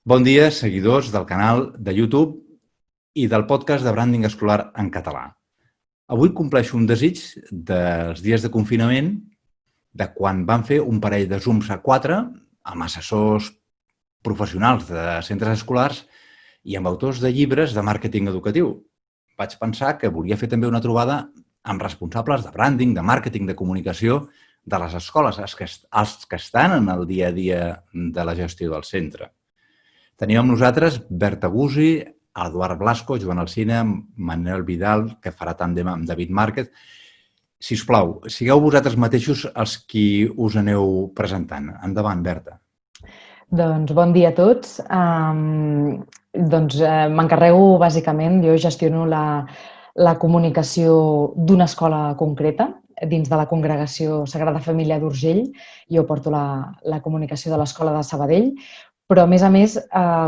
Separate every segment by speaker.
Speaker 1: Bon dia, seguidors del canal de YouTube i del podcast de Branding Escolar en català. Avui compleixo un desig dels dies de confinament de quan vam fer un parell de Zooms a 4 amb assessors professionals de centres escolars i amb autors de llibres de màrqueting educatiu. Vaig pensar que volia fer també una trobada amb responsables de branding, de màrqueting, de comunicació de les escoles, els que estan en el dia a dia de la gestió del centre. Tenim amb nosaltres Berta Gussi, Eduard Blasco, Joan Alsina, Manel Vidal, que farà tàndem amb David Márquez. Si us plau, sigueu vosaltres mateixos els qui us aneu presentant. Endavant, Berta.
Speaker 2: Doncs bon dia a tots. M'encarrego, bàsicament, jo gestiono la comunicació d'una escola concreta dins de la Congregació Sagrada Família d'Urgell. Jo porto la comunicació de l'escola de Sabadell, però, a més,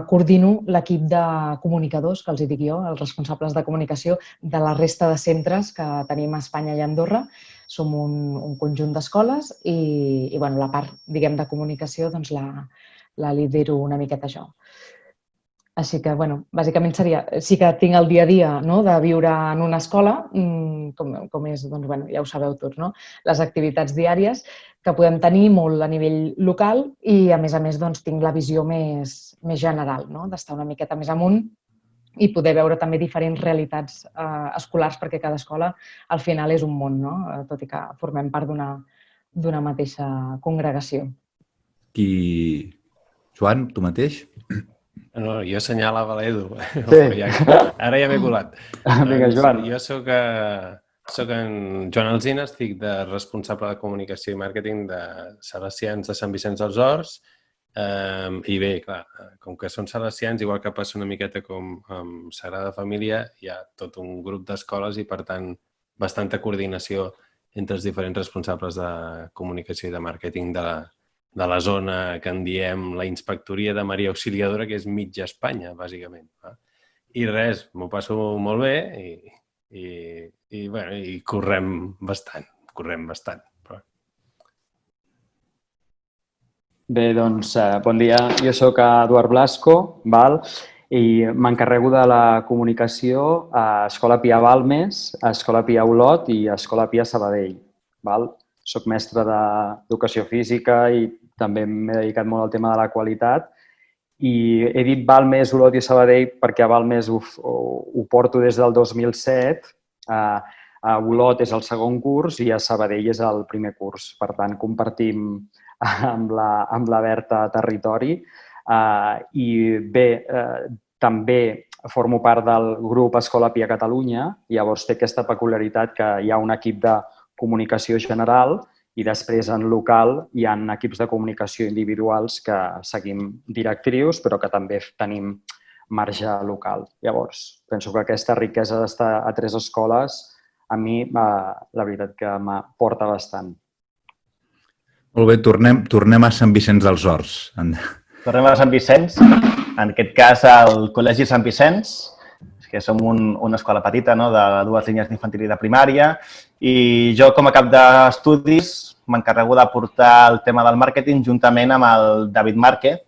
Speaker 2: coordino l'equip de comunicadors, que els dic jo, els responsables de comunicació de la resta de centres que tenim a Espanya i a Andorra. Som un conjunt d'escoles i la part, diguem, de comunicació la lidero una miqueta jo. Així que, bàsicament seria, sí que tinc el dia a dia de viure en una escola, com és, ja ho sabeu tots, les activitats diàries que podem tenir molt a nivell local i, a més, tinc la visió més general, d'estar una miqueta més amunt i poder veure també diferents realitats escolars, perquè cada escola al final és un món, tot i que formem part d'una mateixa congregació.
Speaker 1: Joan, tu mateix?
Speaker 3: No, jo assenyalava l'Edu.
Speaker 4: Sí.
Speaker 3: Ara ja m'he colat.
Speaker 4: Vinga, Joan.
Speaker 3: Jo soc en Joan Alsina, estic de responsable de comunicació i màrqueting de Salesians de Sant Vicenç dels Horts. I bé, clar, com que són salesians, igual que passa una miqueta com amb Sagrada Família, hi ha tot un grup d'escoles i, per tant, bastanta coordinació entre els diferents responsables de comunicació i de màrqueting de la zona que en diem la Inspectoria de Maria Auxiliadora, que és mitja Espanya, bàsicament. I res, m'ho passo molt bé i correm bastant.
Speaker 4: Bé, doncs, bon dia. Jo soc Eduard Blasco, i m'encarrego de la comunicació a Escola Pia Balmes, a Escola Pia Olot i a Escola Pia Sabadell. Soc mestre d'educació física i també m'he dedicat molt al tema de la qualitat. I he dit Balmes, Olot i Sabadell perquè a Balmes ho porto des del 2007, a Olot és el segon curs i a Sabadell és el primer curs. Per tant, compartim amb la Berta territori. I bé, també formo part del grup Escola Pia Catalunya, llavors té aquesta peculiaritat que hi ha un equip de comunicació general i després en local hi ha equips de comunicació individuals que seguim directrius però que també tenim marge local. Llavors, penso que aquesta riquesa d'estar a 3 escoles a mi la veritat que m'aporta bastant.
Speaker 1: Molt bé, tornem a Sant Vicenç dels Horts.
Speaker 5: Tornem a Sant Vicenç, en aquest cas al Col·legi Sant Vicenç, que som una escola petita de 2 línies d'infantil i de primària, i jo com a cap d'estudis m'encarrego de portar el tema del màrqueting juntament amb el David Márquez,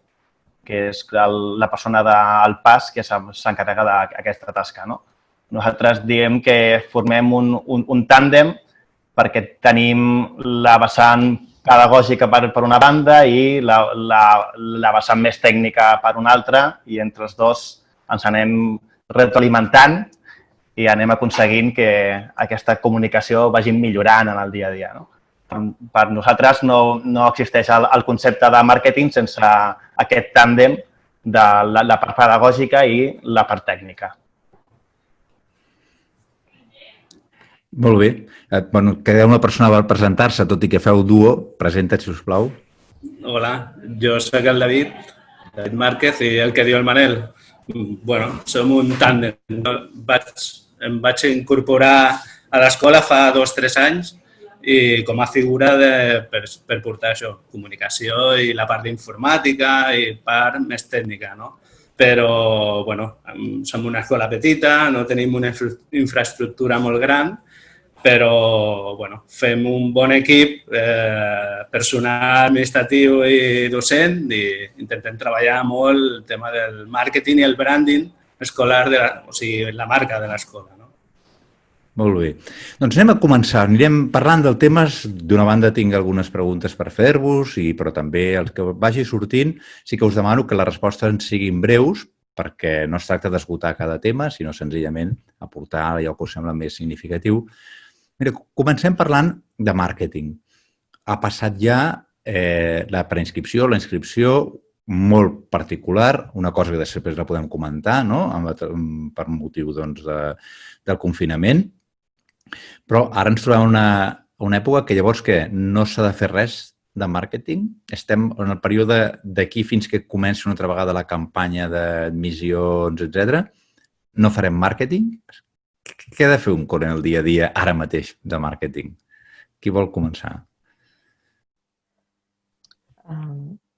Speaker 5: que és la persona del PAS que s'encarrega d'aquesta tasca. Nosaltres diem que formem un tàndem perquè tenim la vessant pedagògica per una banda i la vessant més tècnica per una altra, i entre els dos ens anem retroalimentant i anem aconseguint que aquesta comunicació vagi millorant en el dia a dia. Per nosaltres no existeix el concepte de màrqueting sense aquest tàndem de la part pedagògica i la part tècnica.
Speaker 1: Molt bé. Queda una persona per presentar-se, tot i que feu duo. Presenta't, si us plau.
Speaker 6: Hola, jo soc el David Márquez, i el que diu el Manel. Som un tàndem. Em vaig incorporar a l'escola fa 2 o 3 anys i com a figura per portar això, comunicació i la part d'informàtica i part més tècnica, Però, som una escola petita, no tenim una infraestructura molt gran, però fem un bon equip personal administratiu i docent i intentem treballar molt el tema del màrqueting i el branding escolar, o sigui, la marca de l'escola. No?
Speaker 1: Molt bé. Doncs anem a començar. Anirem parlant del temes. D'una banda tinc algunes preguntes per fer-vos, però també els que vagi sortint sí que us demano que les respostes en siguin breus, perquè no es tracta d'esgotar cada tema, sinó senzillament aportar allò que us sembla més significatiu. Mira, comencem parlant de màrqueting. Ha passat ja la preinscripció, la inscripció, molt particular, una cosa que després la podem comentar, no? Per motiu del confinament. Però ara ens trobem una època que llavors que no s'ha de fer res de màrqueting. Estem en el període d'aquí fins que comenci una altra vegada la campanya d'admissions, etc. No farem màrqueting? Què ha de fer un col en el dia a dia ara mateix de màrqueting? Qui vol començar?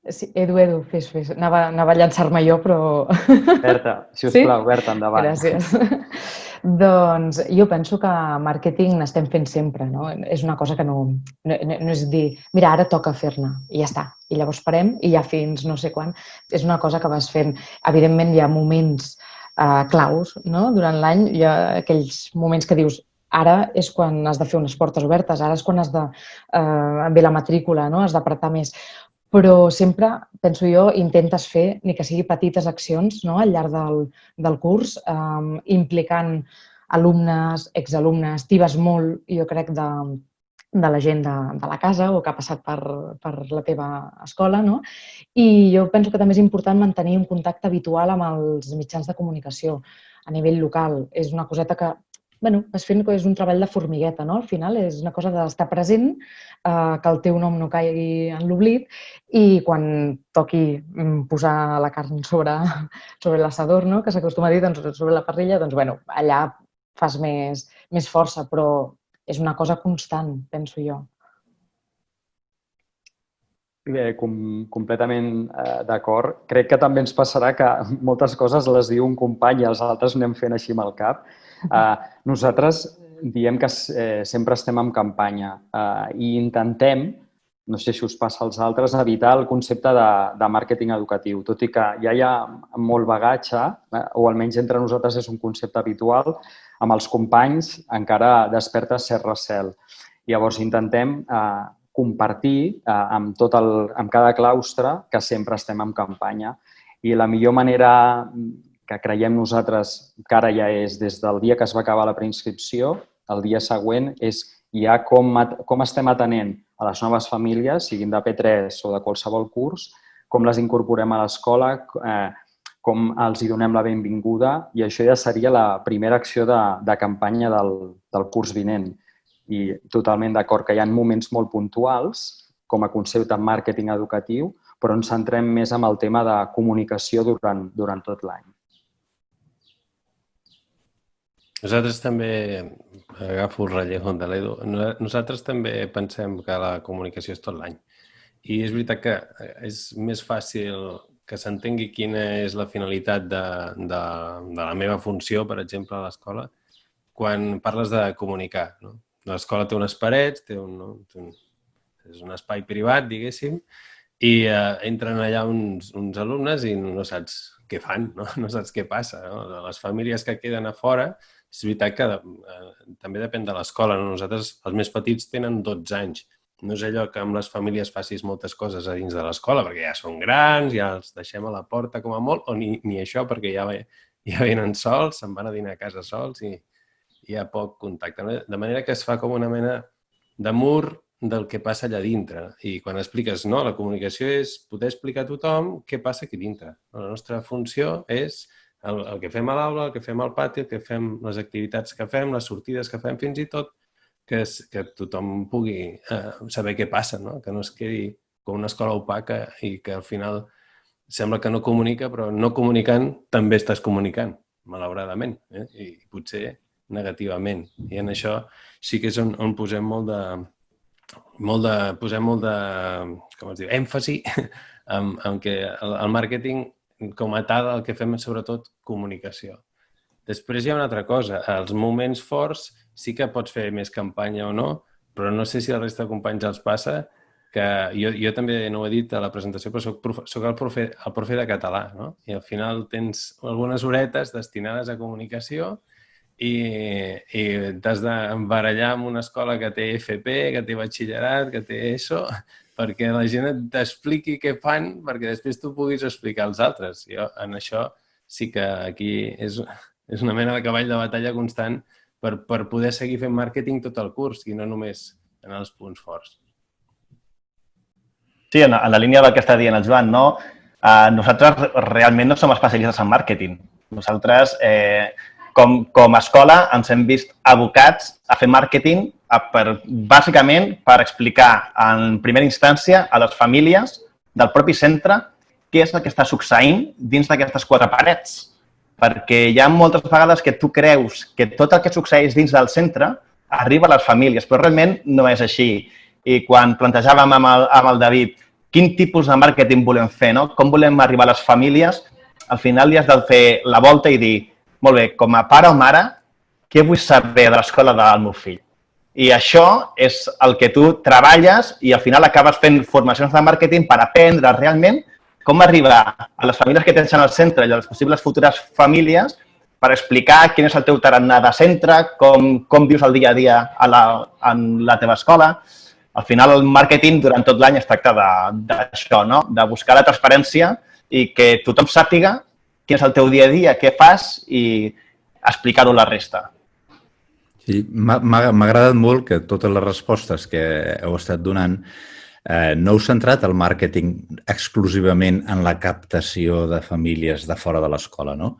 Speaker 2: Sí, Edu, fes. Anava a llançar-me jo, però...
Speaker 4: Berta, si us plau, Berta, endavant.
Speaker 2: Gràcies. Doncs jo penso que màrqueting n'estem fent sempre, no? És una cosa que no és dir, mira, ara toca fer-ne i ja està. I llavors parem i ja fins no sé quan. És una cosa que vas fent. Evidentment hi ha moments claus, no? Durant l'any hi ha aquells moments que dius ara és quan has de fer unes portes obertes, ara és quan has de ve la matrícula, no? Has d'apretar més. Però sempre, penso jo, intentes fer, ni que sigui petites accions al llarg del curs, implicant alumnes, exalumnes, tibes molt, jo crec, de la gent de la casa o que ha passat per la teva escola. I jo penso que també és important mantenir un contacte habitual amb els mitjans de comunicació a nivell local. És una coseta que vas fent, és un treball de formigueta, no? Al final és una cosa d'estar present, que el teu nom no caigui en l'oblit i quan toqui posar la carn sobre l'assador, que s'acostuma a dir, sobre la parrilla, allà fas més força, però és una cosa constant, penso jo.
Speaker 4: Bé, completament d'acord. Crec que també ens passarà que moltes coses les diu un company i els altres anem fent així amb el cap. Nosaltres diem que sempre estem en campanya i intentem, no sé si us passa als altres, evitar el concepte de màrqueting educatiu, tot i que ja hi ha molt bagatge, o almenys entre nosaltres és un concepte habitual, amb els companys encara desperta cert recel. Llavors intentem compartir amb cada claustre que sempre estem en campanya i la millor manera que creiem nosaltres que ara ja és des del dia que es va acabar la preinscripció, el dia següent, és ja com estem atenent a les noves famílies, siguin de P3 o de qualsevol curs, com les incorporem a l'escola, com els hi donem la benvinguda i això ja seria la primera acció de campanya del curs vinent. I totalment d'acord que hi ha moments molt puntuals com a concepte de màrqueting educatiu, però ens centrem més en el tema de comunicació durant tot l'any.
Speaker 3: Nosaltres també, agafo el relleu de l'Edu, nosaltres també pensem que la comunicació és tot l'any. I és veritat que és més fàcil que s'entengui quina és la finalitat de la meva funció, per exemple, a l'escola, quan parles de comunicar. L'escola té unes parets, és un espai privat, diguéssim, i entren allà uns alumnes i no saps què fan, no saps què passa. Les famílies que queden a fora, és veritat que també depèn de l'escola. Nosaltres, els més petits, tenen 12 anys. No és allò que amb les famílies facis moltes coses a dins de l'escola, perquè ja són grans, ja els deixem a la porta com a molt, o ni això, perquè ja venen sols, se'n van a dinar a casa sols i hi ha poc contacte. De manera que es fa com una mena de mur del que passa allà dintre. I quan expliques, no, la comunicació és poder explicar a tothom què passa aquí dintre. La nostra funció és el que fem a l'aula, el que fem al pati, el que fem, les activitats que fem, les sortides que fem, fins i tot que tothom pugui saber què passa, que no es quedi com una escola opaca i que al final sembla que no comunica, però no comunicant també estàs comunicant, malauradament, i potser negativament. I en això sí que és on posem molt de èmfasi en què el màrqueting com a tal el que fem és sobretot comunicació. Després hi ha una altra cosa. Als moments forts sí que pots fer més campanya o no, però no sé si a la resta de companys els passa que jo també no ho he dit a la presentació, però soc el profe de català, no? I al final tens algunes horetes destinades a comunicació i t'has d'embarallar amb una escola que té FP, que té batxillerat, que té ESO, perquè la gent t'expliqui què fan perquè després tu puguis explicar als altres. Jo en això sí que aquí és una mena de cavall de batalla constant per poder seguir fent màrqueting tot el curs i no només en els punts forts.
Speaker 5: Sí, en la línia del que està dient el Joan, no? Nosaltres realment no som especialistes en màrqueting. Nosaltres, com a escola, ens hem vist abocats a fer màrqueting bàsicament per explicar en primera instància a les famílies del propi centre què és el que està succeint dins d'aquestes quatre parets. Perquè hi ha moltes vegades que tu creus que tot el que succeeix dins del centre arriba a les famílies, però realment no és així. I quan plantejàvem amb el David quin tipus de màrqueting volem fer, no? Com volem arribar a les famílies, al final li has de fer la volta i dir, molt bé, com a pare o mare, què vull saber de l'escola del meu fill? I això és el que tu treballes i al final acabes fent formacions de màrqueting per aprendre realment com arribar a les famílies que tens en el centre i a les possibles futures famílies per explicar quin és el teu tarannà de centre, com vius el dia a dia en la teva escola. Al final, el màrqueting durant tot l'any es tracta d'això, no? De buscar la transparència i que tothom sàpiga quin és el teu dia a dia, què fas i explicar-ho a la resta.
Speaker 1: Sí, m'ha agradat molt que totes les respostes que heu estat donant no heu centrat el màrqueting exclusivament en la captació de famílies de fora de l'escola, no?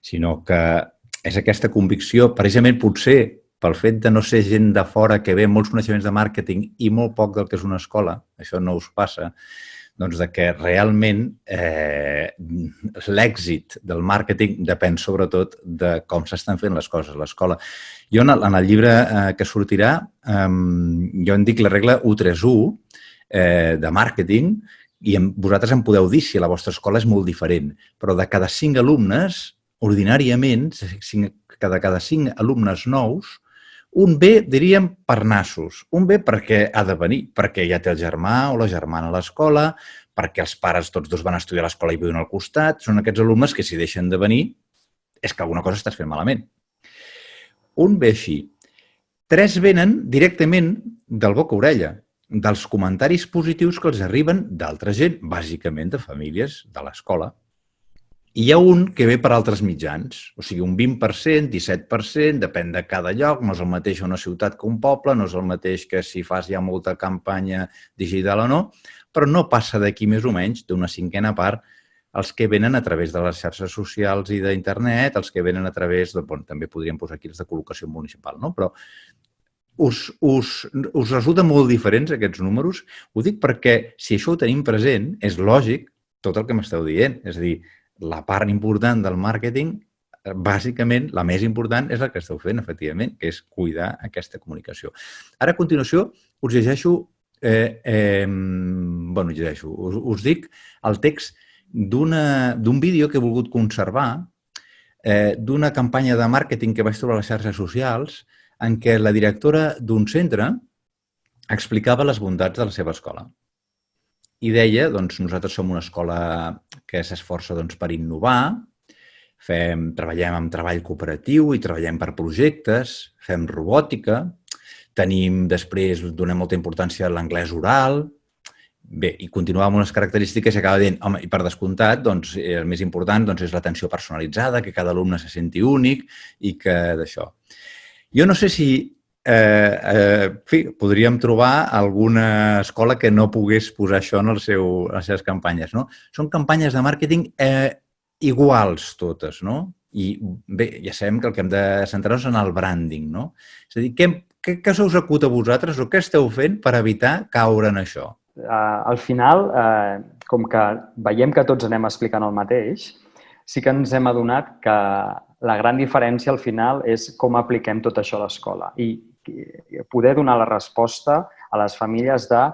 Speaker 1: Sinó que és aquesta convicció, precisament potser pel fet de no ser gent de fora que ve molts coneixements de màrqueting i molt poc del que és una escola, això no us passa, doncs de que realment l'èxit del màrqueting depèn sobretot de com s'estan fent les coses a l'escola. Jo en el llibre que sortirà, jo en dic la regla 1-3-1 de màrqueting i vosaltres em podeu dir si la vostra escola és molt diferent, però de cada 5 alumnes, ordinàriament, de cada 5 alumnes nous, un ve, diríem, per nassos. Un ve perquè ha de venir, perquè ja té el germà o la germana a l'escola, perquè els pares tots dos van estudiar a l'escola i viuen al costat. Són aquests alumnes que si deixen de venir és que alguna cosa estàs fent malament. Un ve així. 3 venen directament del boca a orella, dels comentaris positius que els arriben d'altra gent, bàsicament de famílies de l'escola. I hi ha un que ve per altres mitjans, o sigui, un 20%, 17%, depèn de cada lloc, no és el mateix una ciutat que un poble, no és el mateix que si fas ja molta campanya digital o no, però no passa d'aquí més o menys d'una 5a part els que venen a través de les xarxes socials i d'internet, els que venen a través, bueno, també podríem posar aquí els de col·locació municipal, no? Però us resulten molt diferents aquests números? Ho dic perquè si això ho tenim present, és lògic tot el que m'esteu dient, és a dir, la part important del màrqueting, bàsicament, la més important és la que esteu fent, efectivament, que és cuidar aquesta comunicació. Ara, a continuació, us llegeixo, us dic el text d'un vídeo que he volgut conservar, d'una campanya de màrqueting que vaig trobar a les xarxes socials, en què la directora d'un centre explicava les bondats de la seva escola. I deia, doncs, nosaltres som una escola que s'esforça per innovar, treballem amb treball cooperatiu i treballem per projectes, fem robòtica, després donem molta importància a l'anglès oral. Bé, i continuava amb unes característiques i acaba dient, home, i per descomptat, doncs, el més important és l'atenció personalitzada, que cada alumne se senti únic i que d'això. Jo no sé si podríem trobar alguna escola que no pogués posar això en les seves campanyes, no? Són campanyes de màrqueting iguals totes, no? I bé, ja sabem que el que hem de centrar-nos en el branding, no? És a dir, què se us acut a vosaltres o què esteu fent per evitar caure en això?
Speaker 4: Al final, com que veiem que tots anem explicant el mateix, sí que ens hem adonat que la gran diferència al final és com apliquem tot això a l'escola i poder donar la resposta a les famílies de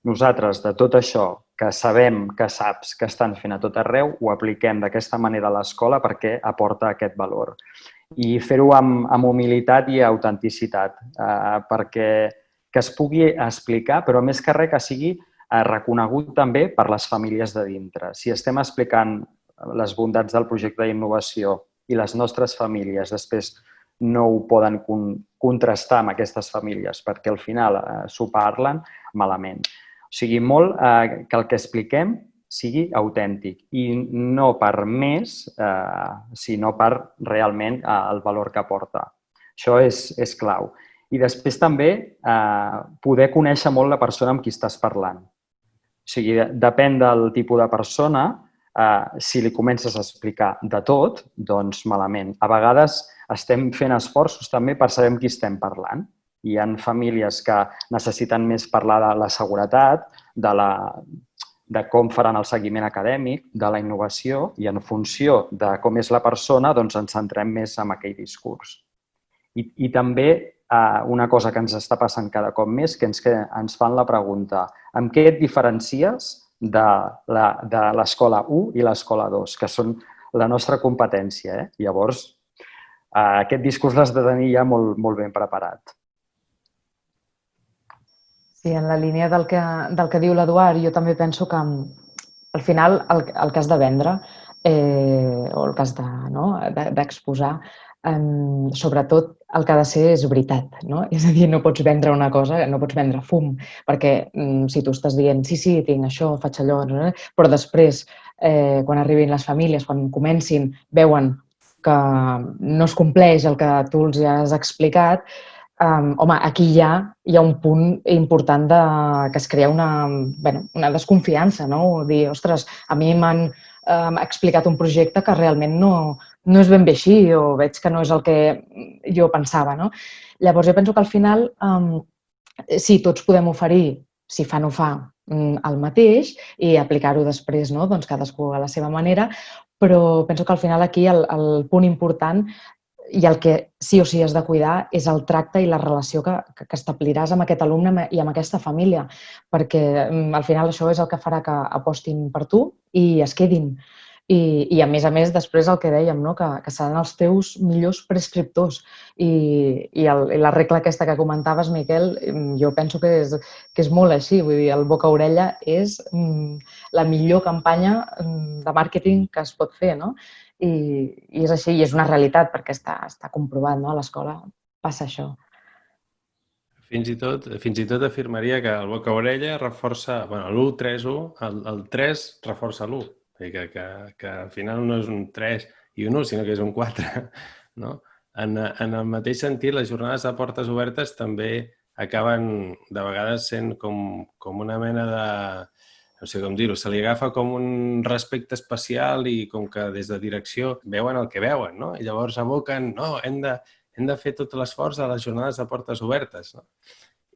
Speaker 4: nosaltres, de tot això que sabem, que saps, que estan fent a tot arreu, ho apliquem d'aquesta manera a l'escola perquè aporta aquest valor. I fer-ho amb humilitat i autenticitat, perquè que es pugui explicar, però més que res que sigui reconegut també per les famílies de dintre. Si estem explicant les bondats del projecte d'innovació i les nostres famílies després no ho poden contrastar amb aquestes famílies perquè al final s'ho parlen malament. O sigui, molt que el que expliquem sigui autèntic i no per més, sinó per realment el valor que aporta. Això és clau. I després també poder conèixer molt la persona amb qui estàs parlant. O sigui, depèn del tipus de persona, si li comences a explicar de tot, doncs malament. A vegades estem fent esforços també per saber amb qui estem parlant. Hi ha famílies que necessiten més parlar de la seguretat, de com faran el seguiment acadèmic, de la innovació, i en funció de com és la persona doncs ens centrem més en aquell discurs. I també una cosa que ens està passant cada cop més, que ens fan la pregunta: amb què et diferencies de l'escola 1 i l'escola 2, que són la nostra competència? Llavors, aquest discurs l'has de tenir ja molt ben preparat.
Speaker 2: Sí, en la línia del que diu l'Eduard, jo també penso que al final el que has de vendre o el que has d'exposar, sobretot el que ha de ser és veritat, no? És a dir, no pots vendre una cosa, no pots vendre fum, perquè si tu estàs dient sí, tinc això, faig allò, però després, quan arribin les famílies, quan comencin, veuen que no es compleix el que tu els has explicat, home, aquí hi ha un punt important que es crea una desconfiança, no? Dir, ostres, a mi m'han explicat un projecte que realment no és ben bé així o veig que no és el que jo pensava, no? Llavors, jo penso que al final, sí, tots podem oferir, si fa no fa, el mateix i aplicar-ho després, no? Doncs cadascú a la seva manera, però penso que al final aquí el punt important i el que sí o sí has de cuidar és el tracte i la relació que establiràs amb aquest alumne i amb aquesta família, perquè al final això és el que farà que apostin per tu i es quedin. I a més, després el que dèiem, que seran els teus millors prescriptors. I la regla aquesta que comentaves, Miquel, jo penso que és molt així. Vull dir, el boca-orella és la millor campanya de màrqueting que es pot fer, no? I és així, i és una realitat, perquè està comprovat, no? A l'escola passa això.
Speaker 3: Fins i tot afirmaria que el boca-orella reforça... l'1, 3, 1, el 3 reforça l'1. Que al final no és un 3 i un 1, sinó que és un 4. No? En el mateix sentit, les jornades de portes obertes també acaben de vegades sent com una mena de... no sé com dir-ho, se li agafa com un respecte especial i com que des de direcció veuen el que veuen, no? I llavors aboquen, no, hem de fer tot l'esforç a les jornades de portes obertes, no?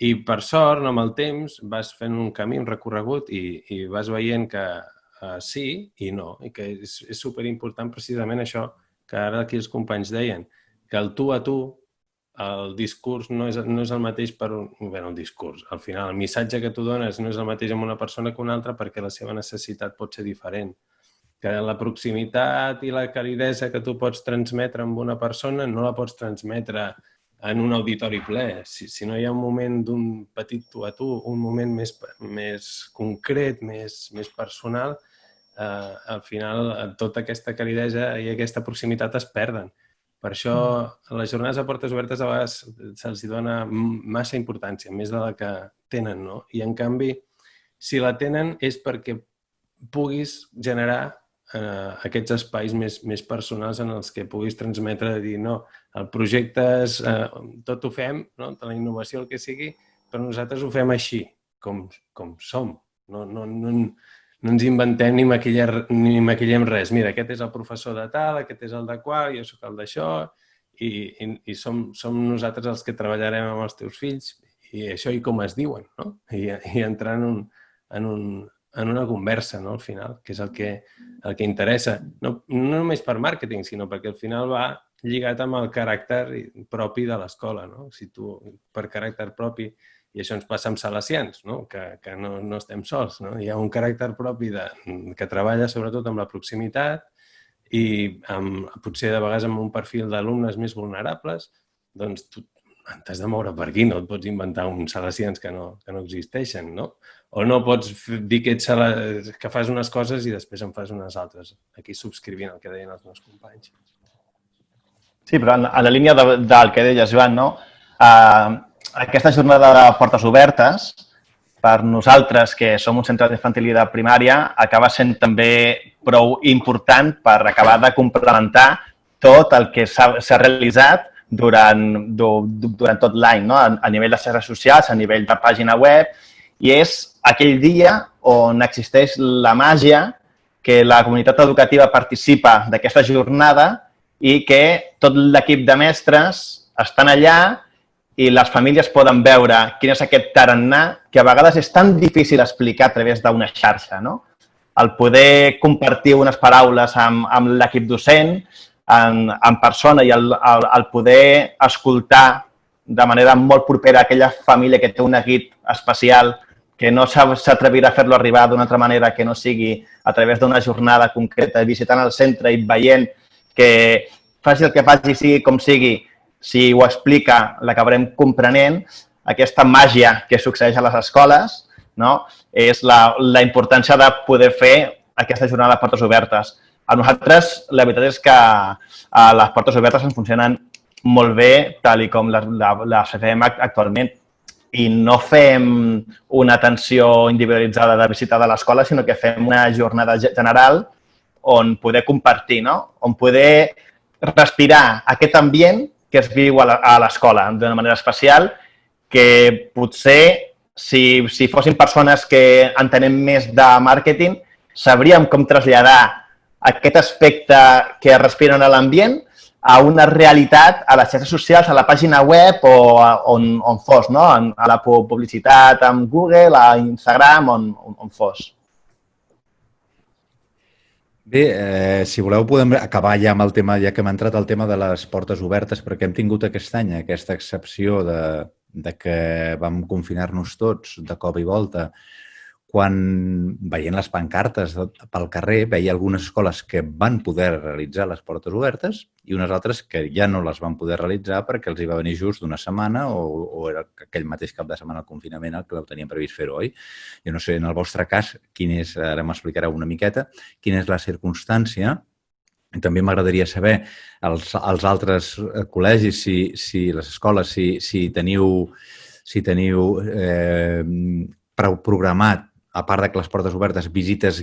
Speaker 3: I per sort, amb el temps, vas fent un camí, un recorregut i vas veient que sí i no, i que és superimportant precisament això que ara aquí els companys deien, que el tu a tu, el discurs no és el mateix el discurs. Al final, el missatge que tu dones no és el mateix amb una persona que una altra perquè la seva necessitat pot ser diferent. Que la proximitat i la calidesa que tu pots transmetre amb una persona no la pots transmetre en un auditori ple. Si no hi ha un moment d'un petit tu a tu, un moment més concret, més personal, al final tota aquesta calidesa i aquesta proximitat es perden. Per això a les jornades de portes obertes a vegades se'ls dona massa importància, més de la que tenen, no? I en canvi, si la tenen és perquè puguis generar aquests espais més personals en els que puguis transmetre, dir, no, el projecte és, tot ho fem, no? De la innovació, el que sigui, però nosaltres ho fem així, com som. No ens inventem ni maquillem res. Mira, aquest és el professor de tal, aquest és el de qual, jo soc el d'això, i som nosaltres els que treballarem amb els teus fills, i això i com es diuen, no? I entrar en una conversa, no? Al final, que és el que interessa. No només per màrqueting, sinó perquè al final va lligat amb el caràcter propi de l'escola, no? Si tu, per caràcter propi, i això ens passa amb salesians, no? Que no estem sols, no? Hi ha un caràcter propi que treballa sobretot amb la proximitat i potser de vegades amb un perfil d'alumnes més vulnerables, doncs t'has de moure per aquí, no et pots inventar uns salesians que no existeixen, no? O no pots dir que fas unes coses i després en fas unes altres. Aquí subscrivint el que deien els meus companys.
Speaker 5: Sí, però en la línia del que deies, Joan, no? Aquesta jornada de portes obertes, per nosaltres, que som un centre d'infantil i de primària, acaba sent també prou important per acabar de complementar tot el que s'ha realitzat durant tot l'any, no? A nivell de xarxes socials, a nivell de pàgina web, i és aquell dia on existeix la màgia que la comunitat educativa participa d'aquesta jornada i que tot l'equip de mestres estan allà i les famílies poden veure quin és aquest tarannà que a vegades és tan difícil explicar a través d'una xarxa, no? El poder compartir unes paraules amb l'equip docent, en persona, i el poder escoltar de manera molt propera aquella família que té un neguit especial que no s'atrevirà a fer-lo arribar d'una altra manera que no sigui a través d'una jornada concreta, visitant el centre i veient que faci el que faci, sigui com sigui, si ho explica, l'acabarem comprenent. Aquesta màgia que succeeix a les escoles, no? És la importància de poder fer aquesta jornada de portes obertes. A nosaltres, la veritat és que les portes obertes ens funcionen molt bé, tal com les fem actualment. I no fem una atenció individualitzada de visita de l'escola, sinó que fem una jornada general on poder compartir, no? On poder respirar aquest ambient que es viu a l'escola d'una manera especial, que potser, si fossin persones que entenem més de màrqueting, sabríem com traslladar aquest aspecte que respiren a l'ambient a una realitat a les xarxes socials, a la pàgina web o on fos, no? A la publicitat amb Google, a Instagram, on fos.
Speaker 1: Bé, si voleu podem acabar ja amb el tema, ja que hem entrat al tema de les portes obertes, perquè hem tingut aquest any aquesta excepció de que vam confinar-nos tots de cop i volta. Quan veient les pancartes pel carrer, veia algunes escoles que van poder realitzar les portes obertes i unes altres que ja no les van poder realitzar perquè els hi va venir just una setmana o era aquell mateix cap de setmana al confinament el que ho teníem previst fer-ho, oi? Jo no sé, en el vostre cas, ara m'explicareu una miqueta, quina és la circumstància. També m'agradaria saber als altres col·legis, si les escoles, si teniu programat, a part de que les portes obertes, visites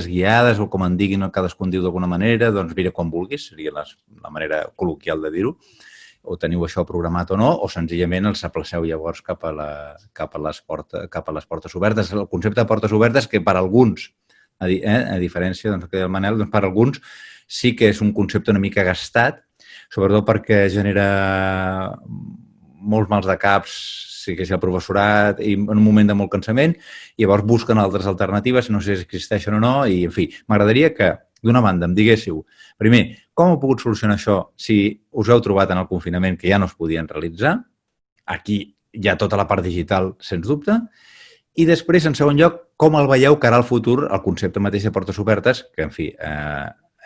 Speaker 1: guiades o com en diguin, cadascú en diu d'alguna manera, doncs mira com vulguis, seria la manera col·loquial de dir-ho, o teniu això programat o no, o senzillament els aplaceu llavors cap a les portes obertes. El concepte de portes obertes que per alguns, a diferència del que deia el Manel, per alguns sí que és un concepte una mica gastat, sobretot perquè genera molts mals de caps, sí que és el professorat, i en un moment de molt cansament, i llavors busquen altres alternatives, no sé si existeixen o no, i en fi, m'agradaria que, d'una banda, em diguéssiu, primer, com heu pogut solucionar això si us heu trobat en el confinament que ja no es podien realitzar? Aquí hi ha tota la part digital, sens dubte, i després, en segon lloc, com el veieu cara al futur, el concepte mateix de portes obertes, que, en fi,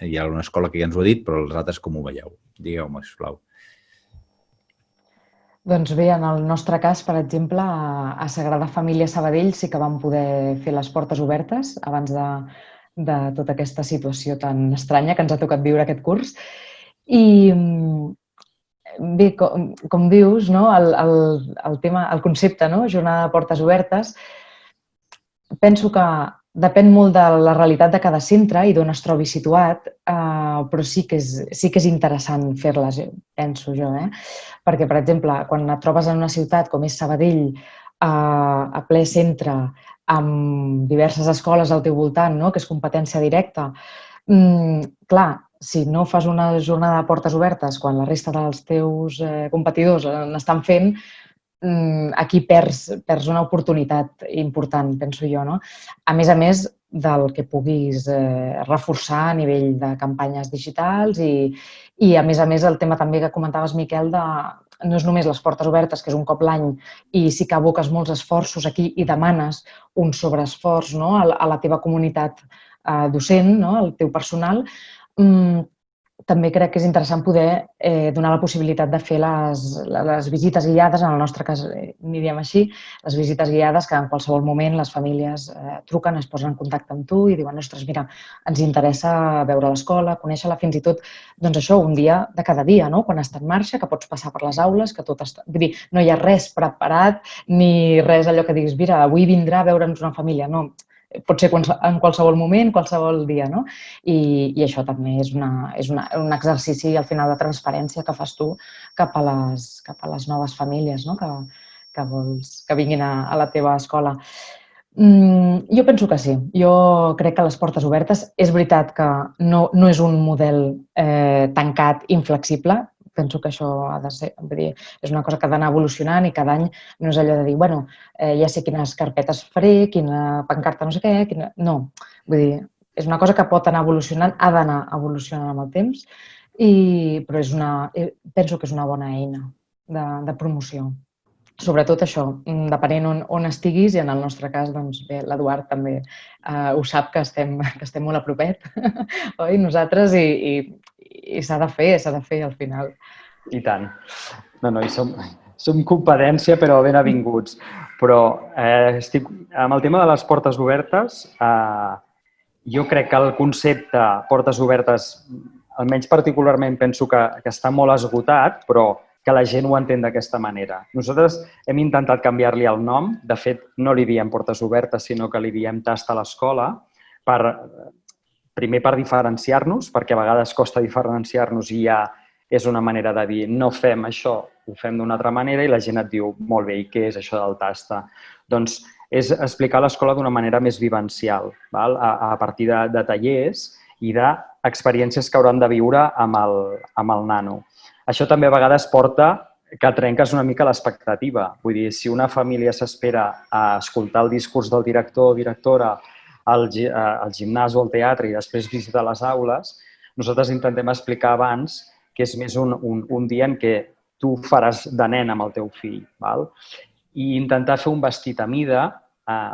Speaker 1: hi ha una escola que ja ens ho ha dit, però els altres com ho veieu? Digueu-me, sisplau.
Speaker 2: Doncs bé, en el nostre cas, per exemple, a Sagrada Família Sabadell sí que vam poder fer les portes obertes abans de tota aquesta situació tan estranya que ens ha tocat viure aquest curs. I bé, com dius, no? El concepte, no? Jornada de portes obertes, penso que depèn molt de la realitat de cada centre i d'on es trobi situat, però sí que és interessant fer-les, penso jo. Perquè, per exemple, quan et trobes en una ciutat com és Sabadell, a ple centre, amb diverses escoles al teu voltant, que és competència directa, clar, si no fas una jornada de portes obertes quan la resta dels teus competidors n'estan fent, aquí perds una oportunitat important, penso jo, no? A més del que puguis reforçar a nivell de campanyes digitals i a més el tema també que comentaves, Miquel, no és només les portes obertes, que és un cop l'any i sí que aboques molts esforços aquí i demanes un sobreesforç a la teva comunitat docent, al teu personal, també crec que és interessant poder donar la possibilitat de fer les visites guiades, en el nostre cas n'hi diem així, les visites guiades que en qualsevol moment les famílies truquen, es posen en contacte amb tu i diuen, ostres, mira, ens interessa veure l'escola, conèixer-la, fins i tot, doncs això, un dia de cada dia, no? Quan està en marxa, que pots passar per les aules, que tot està... Vull dir, no hi ha res preparat ni res allò que diguis, mira, avui vindrà a veure'ns una família, no. Pot ser en qualsevol moment, qualsevol dia, no? I això també és un exercici al final de transparència que fas tu cap a les noves famílies, no? Que vols que vinguin a la teva escola. Jo penso que sí. Jo crec que les portes obertes, és veritat que no és un model tancat, inflexible. Penso que això ha de ser, vull dir, és una cosa que ha d'anar evolucionant i cada any no és allò de dir, bueno, ja sé quines carpetes faré, quina pancarta no sé què, no. Vull dir, és una cosa que pot anar evolucionant, ha d'anar evolucionant amb el temps, però penso que és una bona eina de promoció. Sobretot això, depenent on estiguis, i en el nostre cas, doncs bé, l'Eduard també ho sap, que estem molt a propet, oi? Nosaltres, i s'ha de fer al final.
Speaker 4: I tant. No, i som competència, però ben avinguts. Però amb el tema de les portes obertes, jo crec que el concepte portes obertes, almenys particularment, penso que està molt esgotat, però que la gent ho entén d'aquesta manera. Nosaltres hem intentat canviar-li el nom. De fet, no li diem portes obertes, sinó que li diem tast a l'escola, primer per diferenciar-nos, perquè a vegades costa diferenciar-nos i ja és una manera de dir no fem això, ho fem d'una altra manera, i la gent et diu, molt bé, i què és això del tasta? Doncs és explicar l'escola d'una manera més vivencial, a partir de tallers i d'experiències que hauran de viure amb el nano. Això també a vegades porta que trenques una mica l'expectativa. Vull dir, si una família s'espera a escoltar el discurs del director o directora al gimnàs o al teatre i després visitar les aules, nosaltres intentem explicar abans que és més un dia en què tu faràs de nen amb el teu fill. I intentar fer un vestit a mida,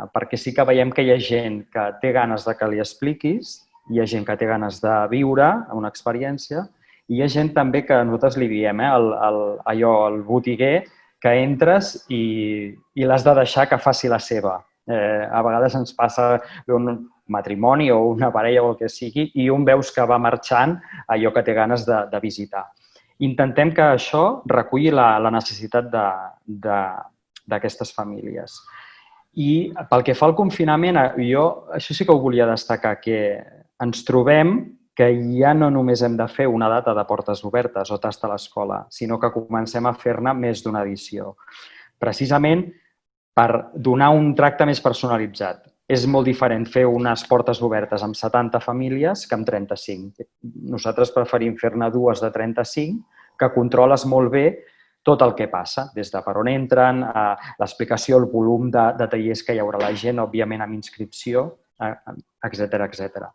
Speaker 4: perquè sí que veiem que hi ha gent que té ganes de que li expliquis, hi ha gent que té ganes de viure una experiència, i hi ha gent també que nosaltres li diem, el botiguer, que entres i l'has de deixar que faci la seva. A vegades ens passa un matrimoni o una parella o el que sigui i un veus que va marxant allò que té ganes de visitar. Intentem que això reculli la necessitat d'aquestes famílies. I pel que fa al confinament, jo això sí que ho volia destacar, que ens trobem que ja no només hem de fer una data de portes obertes o tast a l'escola, sinó que comencem a fer-ne més d'una edició. Precisament per donar un tracte més personalitzat. És molt diferent fer unes portes obertes amb 70 famílies que amb 35. Nosaltres preferim fer-ne dues de 35, que controles molt bé tot el que passa, des de per on entren, l'explicació, el volum de tallers que hi haurà la gent, òbviament amb inscripció, etc.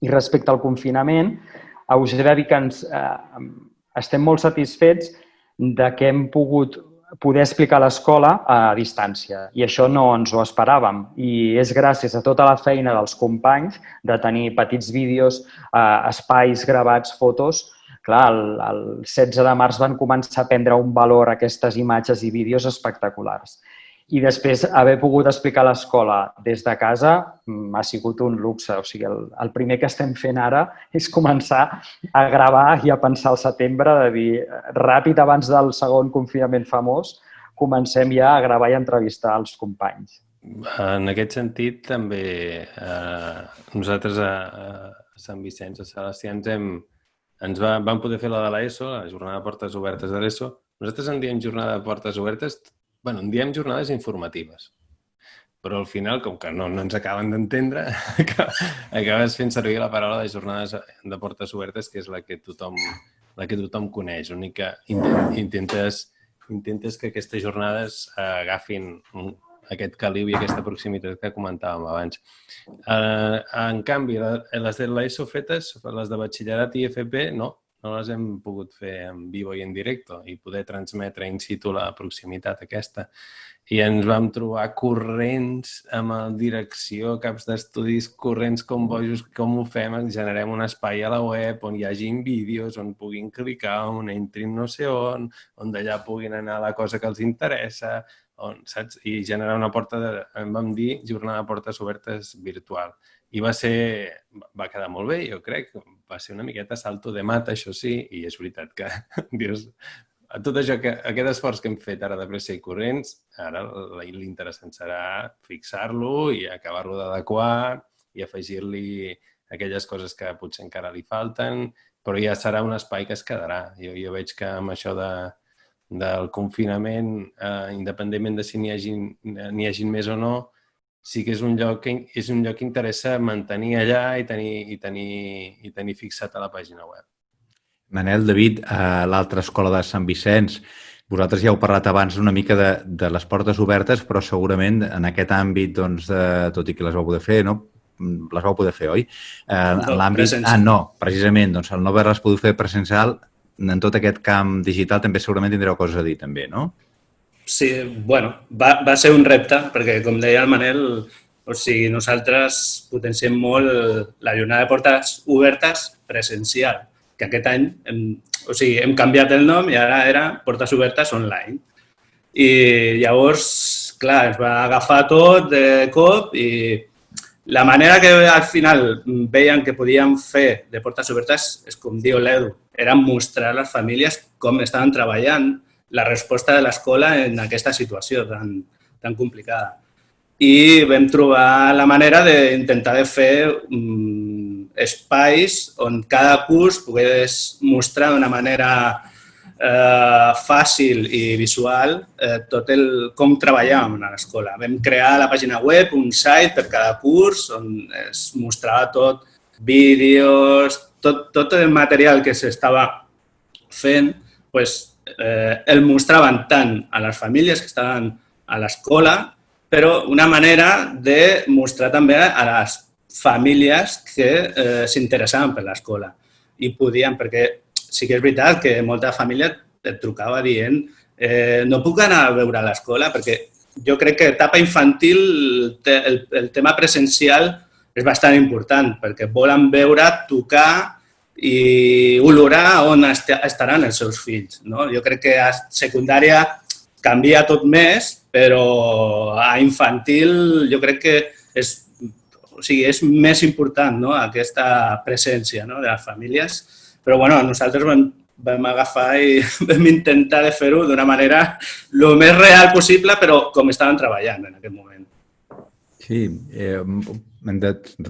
Speaker 4: I respecte al confinament, us he de dir que estem molt satisfets de que hem pogut poder explicar l'escola a distància. I això no ens ho esperàvem. I és gràcies a tota la feina dels companys de tenir petits vídeos, espais gravats, fotos. Clar, el 16 de març van començar a prendre un valor aquestes imatges i vídeos espectaculars. I després, haver pogut explicar l'escola des de casa ha sigut un luxe. O sigui, el primer que estem fent ara és començar a gravar i a pensar al setembre, de dir, ràpid abans del segon confinament famós, comencem ja a gravar i a entrevistar els companys.
Speaker 3: En aquest sentit, també nosaltres a Sant Vicenç, a Salesians, vam poder fer la de l'ESO, la jornada de portes obertes de l'ESO. Nosaltres en diem jornada de portes obertes, en diem jornades informatives, però al final, com que no ens acaben d'entendre, acabes fent servir la paraula de jornades de portes obertes, que és la que tothom coneix. L'únic que intentes que aquestes jornades agafin aquest caliu i aquesta proximitat que comentàvem abans. En canvi, les de l'ESO fetes, les de batxillerat i FP, no. no les hem pogut fer en vivo i en directo i poder transmetre in situ la proximitat aquesta. I ens vam trobar corrents amb direcció, caps d'estudis, corrents com bojos, com ho fem? Generem un espai a la web on hi hagin vídeos, on puguin clicar, on entrin no sé on d'allà puguin anar a la cosa que els interessa, saps? I generar una porta, en vam dir, jornada de portes obertes virtual. I va quedar molt bé, jo crec. Va ser una miqueta salto de mata, això sí, i és veritat que dius... Tot això, aquest esforç que hem fet ara de pressa i corrents, ara l'interessant serà fixar-lo i acabar-lo d'adequar i afegir-li aquelles coses que potser encara li falten, però ja serà un espai que es quedarà. Jo veig que amb això del confinament, independentment de si n'hi hagin més o no, sí que és un lloc que interessa mantenir allà i tenir fixat a la pàgina web.
Speaker 1: Manel, David, a l'altra escola de Sant Vicenç, vosaltres ja heu parlat abans una mica de les portes obertes, però segurament en aquest àmbit, doncs, tot i que les vau poder fer, no? Les vau poder fer, oi? No, precisament, doncs, el no haver-les pogut fer presencial, en tot aquest camp digital també segurament tindreu coses a dir, també, no?
Speaker 6: Sí, bueno, va ser un repte, perquè, com deia el Manel, o sigui, nosaltres potenciem molt la jornada de portes obertes presencial, que aquest any hem canviat el nom i ara era Portes Obertes Online. I llavors, clar, es va agafar tot de cop i la manera que al final veien que podíem fer de Portes Obertes és, com diu l'Edu, era mostrar a les famílies com estaven treballant la resposta de l'escola en aquesta situació tan complicada. I vam trobar la manera d'intentar fer espais on cada curs pogués mostrar d'una manera fàcil i visual tot com treballàvem a l'escola. Vam crear a la pàgina web un site per cada curs on es mostrava tot, vídeos, tot el material que s'estava fent, el mostraven tant a les famílies que estaven a l'escola, però una manera de mostrar també a les famílies que s'interessaven per l'escola. I podien, perquè sí que és veritat que molta família et trucava dient no puc anar a veure a l'escola, perquè jo crec que etapa infantil el tema presencial és bastant important, perquè volen veure, tocar i olorar on estaran els seus fills. Jo crec que a secundària canvia tot més, però a infantil jo crec que és més important aquesta presència de les famílies. Però nosaltres vam agafar i vam intentar de fer-ho d'una manera el més real possible, però com estàvem treballant en aquest moment.
Speaker 1: Sí, de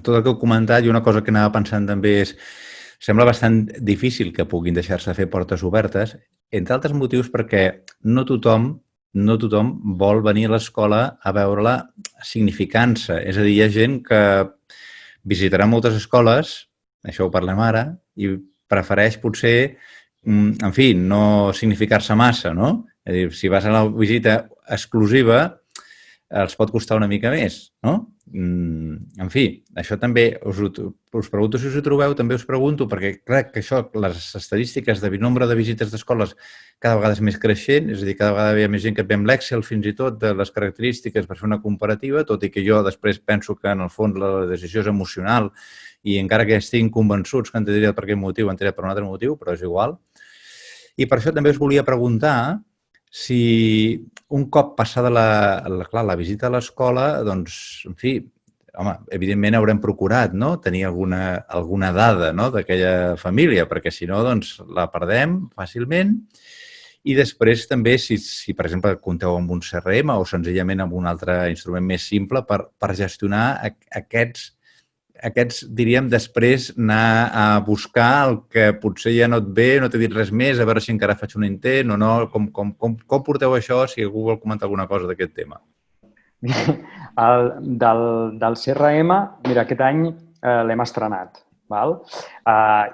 Speaker 1: tot el que heu comentat, i una cosa que anava pensant també és sembla bastant difícil que puguin deixar-se fer portes obertes, entre altres motius perquè no tothom vol venir a l'escola a veure-la significant-se. És a dir, hi ha gent que visitarà moltes escoles, això ho parlem ara, i prefereix potser, en fi, no significar-se massa, no? És a dir, si vas a la visita exclusiva, els pot costar una mica més, no? En fi, això també us pregunto si us ho trobeu, també us pregunto, perquè crec que això, les estadístiques de nombre de visites d'escoles cada vegada és més creixent, és a dir, cada vegada hi ha més gent que et ve amb l'Excel fins i tot de les característiques per fer una comparativa, tot i que jo després penso que en el fons la decisió és emocional i encara que estiguin convençuts que han triat per aquest motiu, han triat per un altre motiu, però és igual. I per això també us volia preguntar si un cop passada la visita a l'escola, doncs, en fi, home, evidentment haurem procurat tenir alguna dada d'aquella família, perquè si no, doncs, la perdem fàcilment. I després també, si per exemple, compteu amb un CRM o senzillament amb un altre instrument més simple per gestionar aquests, diríem, després anar a buscar el que potser ja no et ve, no t'he dit res més, a veure si encara faig un intent o no. Com porteu això, si algú vol comentar alguna cosa d'aquest tema?
Speaker 4: Del CRM, mira, aquest any l'hem estrenat, val?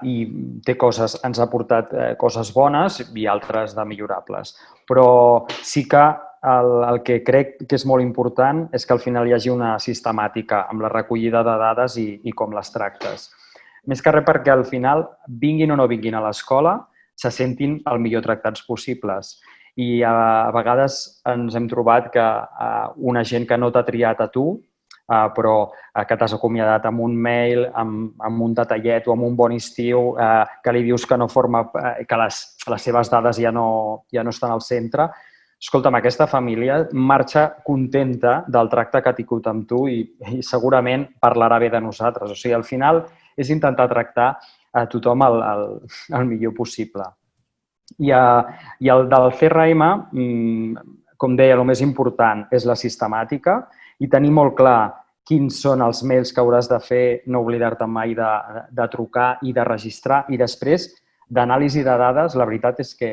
Speaker 4: I ens ha portat coses bones i altres de millorables. Però sí que el que crec que és molt important és que al final hi hagi una sistemàtica amb la recollida de dades i com les tractes. Més que res perquè al final, vinguin o no vinguin a l'escola, se sentin el millor tractats possibles. I a vegades ens hem trobat que una gent que no t'ha triat a tu, però que t'has acomiadat amb un mail, amb un detallet o amb un bon estiu, que li dius que no forma, que les seves dades ja no estan al centre. Escolta'm, aquesta família marxa contenta del tracte que ha tingut amb tu i segurament parlarà bé de nosaltres. O sigui, al final és intentar tractar a tothom el millor possible. I el del CRM, com deia, el més important és la sistemàtica i tenir molt clar quins són els mails que hauràs de fer, no oblidar-te mai de trucar i de registrar. I després, d'anàlisi de dades, la veritat és que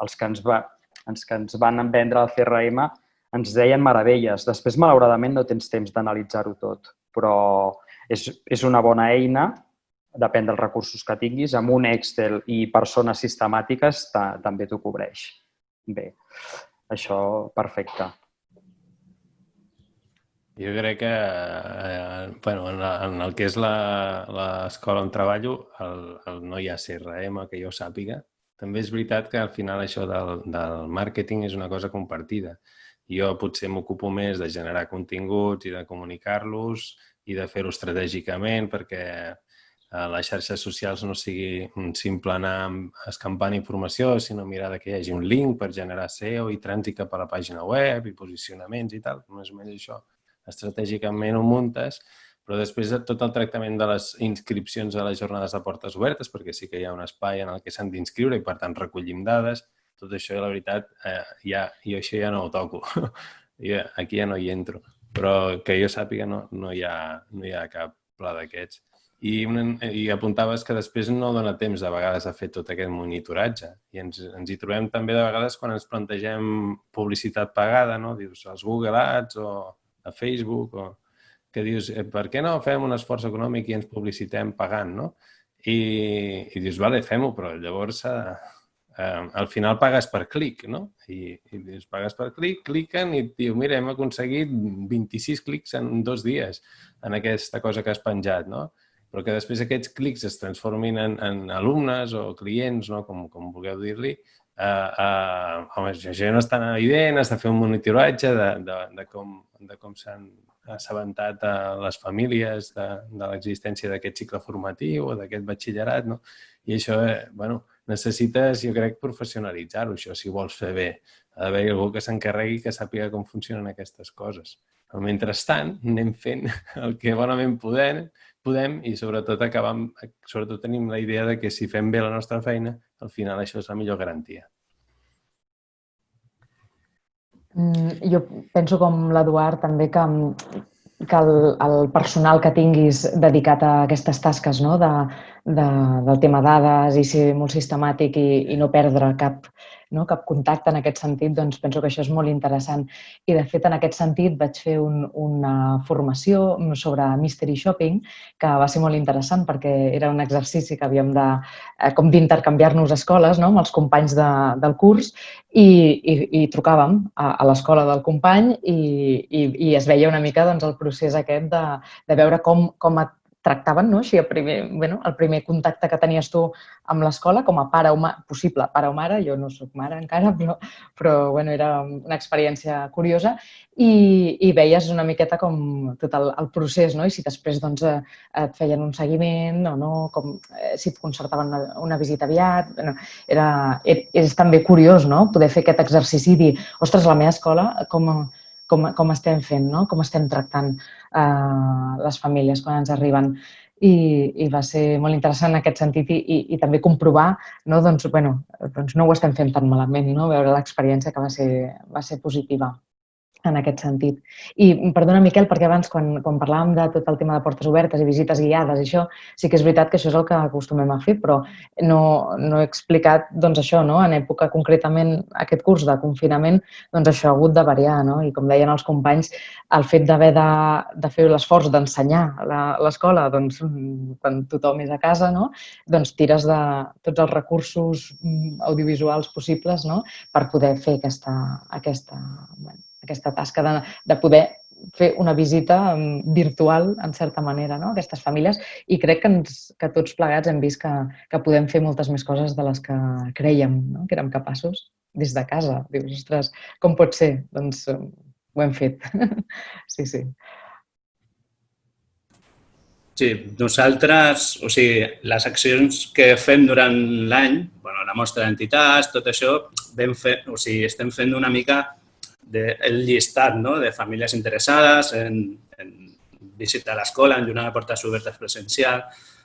Speaker 4: els que ens van vendre el CRM ens deien meravelles. Després, malauradament, no tens temps d'analitzar-ho tot, però és una bona eina, depèn dels recursos que tinguis, amb un Excel i persones sistemàtiques també t'ho cobreix. Bé, això perfecte.
Speaker 3: Jo crec que en el que és l'escola on treballo no hi ha CRM, que jo sàpiga. També és veritat que al final això del màrqueting és una cosa compartida. Jo potser m'ocupo més de generar continguts i de comunicar-los i de fer-ho estratègicament perquè a les xarxes socials no sigui un simple anar escampant informació, sinó mirar que hi hagi un link per generar SEO i trànsit cap a la pàgina web i posicionaments i tal. Més o menys això estratègicament ho muntes, però després de tot el tractament de les inscripcions a les jornades de portes obertes, perquè sí que hi ha un espai en el que s'han d'inscriure i per tant recollim dades, tot això, la veritat, jo això ja no ho toco. Aquí ja no hi entro. Però que jo sàpiga no hi ha cap pla d'aquests. I apuntaves que després no dona temps de vegades a fer tot aquest monitoratge. I ens hi trobem també de vegades quan ens plantegem publicitat pagada, no? Dius, als Google Ads o a Facebook, que dius, per què no fem un esforç econòmic i ens publicitem pagant, no? I dius, vale, fem-ho, però llavors al final pagues per clic, no? I dius, pagues per clic, cliquen i et diu, mira, hem aconseguit 26 clics en 2 dies en aquesta cosa que has penjat, no? Però que després aquests clics es transformin en alumnes o clients, no? Com vulgueu dir-li. Home, això no és tan evident, has de fer un monitoratge de com s'han assabentat les famílies de l'existència d'aquest cicle formatiu o d'aquest batxillerat, no? I això, necessites, jo crec, professionalitzar-ho, això, si vols fer bé. Ha d'haver algú que s'encarregui que sàpiga com funcionen aquestes coses. Però mentrestant, anem fent el que bonament podem i sobretot tenim la idea de que si fem bé la nostra feina, al final això és la millor garantia.
Speaker 2: Jo penso com l'Eduard també que el personal que tinguis dedicat a aquestes tasques, no? Del tema dades i ser molt sistemàtic i no perdre cap contacte en aquest sentit, doncs penso que això és molt interessant. I de fet, en aquest sentit, vaig fer una formació sobre mystery shopping que va ser molt interessant perquè era un exercici que havíem d'intercanviar-nos escoles amb els companys del curs i trucàvem a l'escola del company i es veia una mica el procés aquest de veure com et tractaven, no? Així, el primer contacte que tenies tu amb l'escola com a possible pare o mare, jo no soc mare encara, però era una experiència curiosa i veies una miqueta com tot el procés, no? I si després et feien un seguiment o no, si et concertaven una visita aviat. És també curiós, no? Poder fer aquest exercici i dir, ostres, la meva escola, com estem fent, no? Com estem tractant les famílies quan ens arriben. I va ser molt interessant en aquest sentit i també comprovar, no ho estem fent tan malament, no? Veure l'experiència que va ser positiva en aquest sentit. I perdona, Miquel, perquè abans quan parlàvem de tot el tema de portes obertes i visites guiades i això, sí que és veritat que això és el que acostumem a fer, però no he explicat això, no? En època concretament aquest curs de confinament, això ha hagut de variar, no? I com deien els companys, el fet d'haver de fer l'esforç d'ensenyar l'escola quan tothom és a casa, no? Tires de tots els recursos audiovisuals possibles, no? Per poder fer aquesta tasca de poder fer una visita virtual, en certa manera, no? Aquestes famílies. I crec que tots plegats hem vist que podem fer moltes més coses de les que crèiem, no? Que érem capaços des de casa. Dius, ostres, com pot ser? Doncs ho hem fet. Sí, sí.
Speaker 6: Sí, nosaltres, o sigui, les accions que fem durant l'any, bueno, la mostra d'entitats, tot això, estem fent una mica el llistat, no?, de famílies interessades en visitar l'escola, en jornada de portes obertes presencial.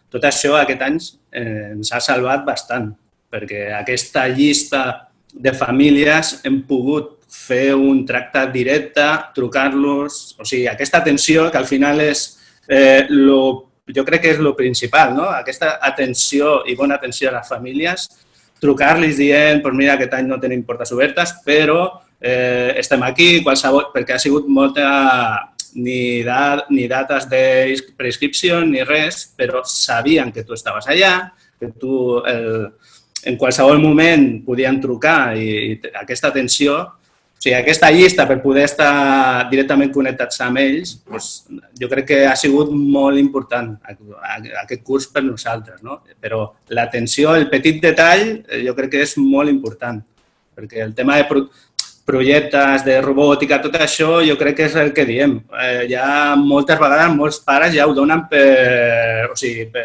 Speaker 6: Tot això aquest any ens ha salvat bastant, perquè aquesta llista de famílies hem pogut fer un tracte directe, trucar-los, o sigui, aquesta atenció que al final és jo crec que és el principal, no? Aquesta atenció i bona atenció a les famílies, trucar-los dient, doncs mira, aquest any no tenim portes obertes, però estem aquí, qualsevol, perquè ha sigut molta, ni dates de prescripció ni res, però sabien que tu estaves allà, que tu en qualsevol moment podien trucar i aquesta atenció, o sigui, aquesta llista per poder estar directament connectats amb ells, doncs, jo crec que ha sigut molt important aquest curs per nosaltres, no? Però l'atenció, el petit detall, jo crec que és molt important, perquè el tema de projectes, de robòtica, tot això, jo crec que és el que diem. Ja moltes vegades molts pares ja ho donen per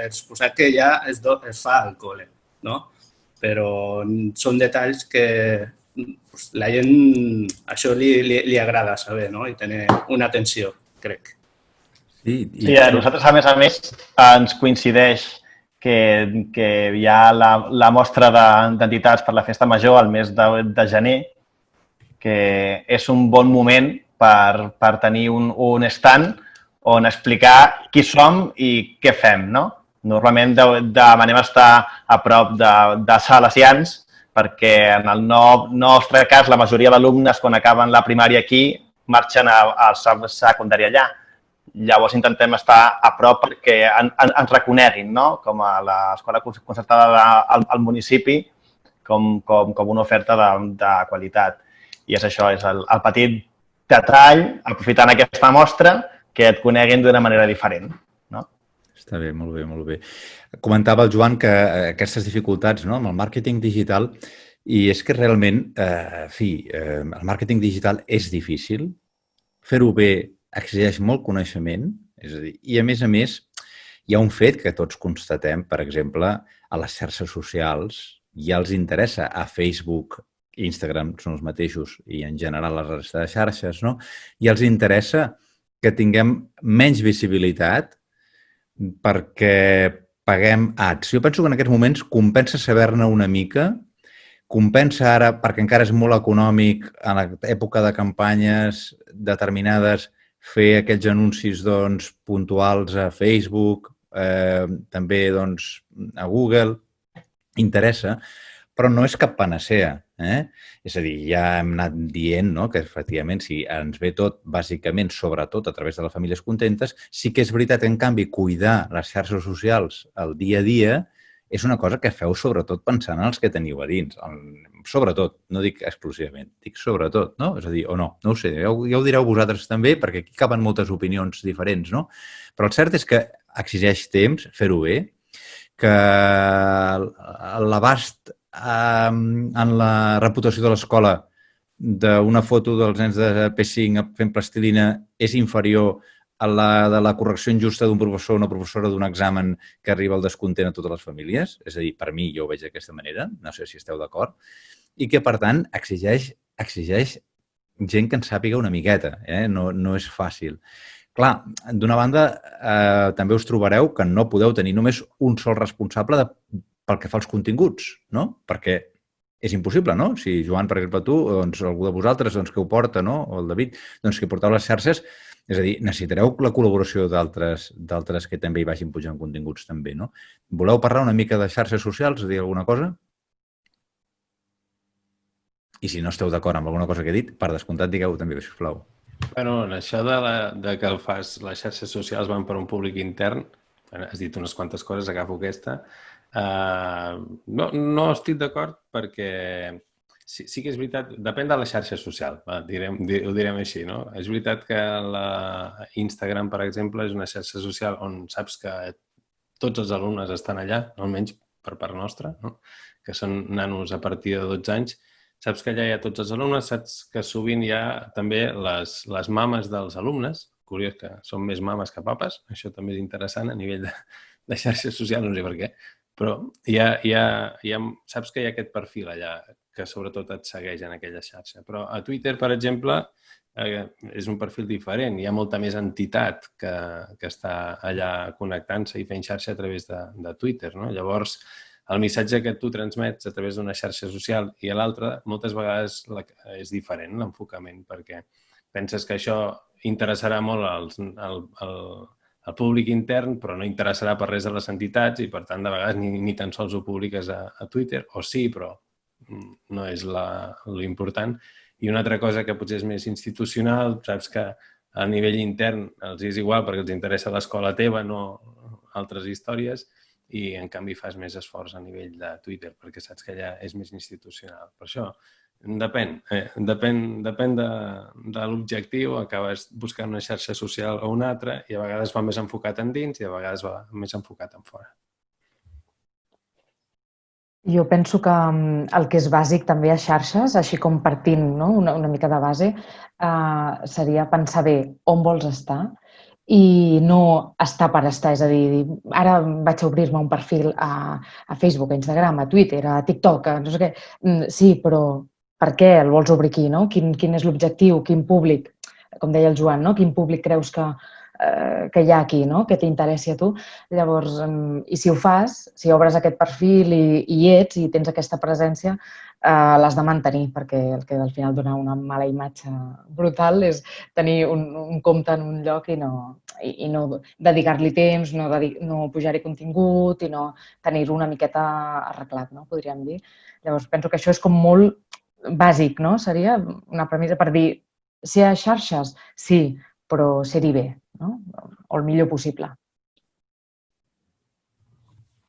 Speaker 6: exposar que ja es fa al col·le, no? Però són detalls que la gent, això li agrada saber, no? I tenir una atenció, crec.
Speaker 5: Sí, a nosaltres, a més, ens coincideix que hi ha la mostra d'entitats per la Festa Major al mes de gener, que és un bon moment per tenir un stand on explicar qui som i què fem, no? Normalment demanem estar a prop de Salesians, perquè en el nostre cas la majoria d'alumnes quan acaben la primària aquí marxen a secundària allà. Llavors intentem estar a prop perquè ens reconeguin, no?, com a l'escola concertada al municipi, com una oferta de qualitat. I és això, és el petit detall, aprofitant aquesta mostra, que et coneguin d'una manera diferent.
Speaker 1: Està bé, molt bé, molt bé. Comentava el Joan que aquestes dificultats, no?, amb el màrqueting digital, i és que realment, el màrqueting digital és difícil, fer-ho bé exigeix molt coneixement, és a dir, i a més, hi ha un fet que tots constatem, per exemple, a les xarxes socials, ja els interessa a Facebook, Instagram són els mateixos i en general la resta de xarxes, no? I els interessa que tinguem menys visibilitat perquè paguem ads. Jo penso que en aquests moments compensa saber-ne una mica, compensa ara, perquè encara és molt econòmic en l'època de campanyes determinades, fer aquells anuncis puntuals a Facebook, també a Google, interessa, però no és cap panacea. És a dir, ja hem anat dient que efectivament si ens ve tot, bàsicament, sobretot a través de les famílies contentes, sí que és veritat que, en canvi, cuidar les xarxes socials el dia a dia és una cosa que feu sobretot pensant en els que teniu a dins. Sobretot, no dic exclusivament, dic sobretot, no? És a dir, o no, no ho sé, ja ho direu vosaltres també, perquè aquí caben moltes opinions diferents, no? Però el cert és que exigeix temps fer-ho bé, que l'abast en la reputació de l'escola d'una foto dels nens de P5 fent plastilina és inferior a la de la correcció injusta d'un professor o una professora d'un examen que arriba al descontent a totes les famílies. És a dir, per mi, jo ho veig d'aquesta manera, no sé si esteu d'acord, i que, per tant, exigeix gent que en sàpiga una miqueta, no és fàcil. Clar, d'una banda, també us trobareu que no podeu tenir només un sol responsable pel que fa als continguts, no? Perquè és impossible, no? Si, Joan, per exemple, tu, doncs algú de vosaltres que ho porta, no? O el David, doncs que porteu les xarxes, és a dir, necessitareu la col·laboració d'altres que també hi vagin pujant continguts també, no? Voleu parlar una mica de xarxes socials, dir alguna cosa? I si no esteu d'acord amb alguna cosa que he dit, per descomptat, digueu-ho també, sisplau.
Speaker 3: Bueno, això de que les xarxes socials van per un públic intern, has dit unes quantes coses, agafo aquesta. No estic d'acord perquè Sí que és veritat, depèn de la xarxa social, ho direm així, no? És veritat que Instagram, per exemple, és una xarxa social on saps que tots els alumnes estan allà, almenys per part nostra, no? Que són nanos a partir de 12 anys, saps que allà hi ha tots els alumnes, saps que sovint hi ha també les mames dels alumnes, curiós que són més mames que papes, això també és interessant a nivell de xarxa social, no sé per què, però saps que hi ha aquest perfil allà que sobretot et segueix en aquella xarxa. Però a Twitter, per exemple, és un perfil diferent. Hi ha molta més entitat que està allà connectant-se i fent xarxa a través de Twitter, no? Llavors, el missatge que tu transmets a través d'una xarxa social i a l'altra, moltes vegades és diferent l'enfocament, perquè penses que això interessarà molt al públic intern, però no interessarà per res a les entitats i, per tant, de vegades ni tan sols ho publiques a Twitter, o sí, però no és l'important. I una altra cosa que potser és més institucional, saps que a nivell intern els és igual perquè els interessa l'escola teva, no altres històries, i en canvi fas més esforç a nivell de Twitter perquè saps que allà és més institucional. Per això depèn de l'objectiu, acabes buscant una xarxa social o una altra i a vegades va més enfocat en dins i a vegades va més enfocat en fora.
Speaker 2: Jo penso que el que és bàsic també a xarxes, així com partint una mica de base, seria pensar bé on vols estar i no estar per estar. És a dir, ara vaig a obrir-me un perfil a Facebook, a Instagram, a Twitter, a TikTok, a no sé què. Sí, però per què el vols obrir aquí? Quin és l'objectiu? Quin públic? Com deia el Joan, quin públic creus que hi ha aquí, que t'interessi a tu. Llavors, i si ho fas, si obres aquest perfil i hi ets i tens aquesta presència, l'has de mantenir, perquè el que al final dona una mala imatge brutal és tenir un compte en un lloc i no dedicar-li temps, no pujar-hi contingut i no tenir-ho una miqueta arreglat, podríem dir. Llavors, penso que això és com molt bàsic, seria una premissa per dir, si hi ha xarxes, sí, però ser-hi bé, o el millor possible.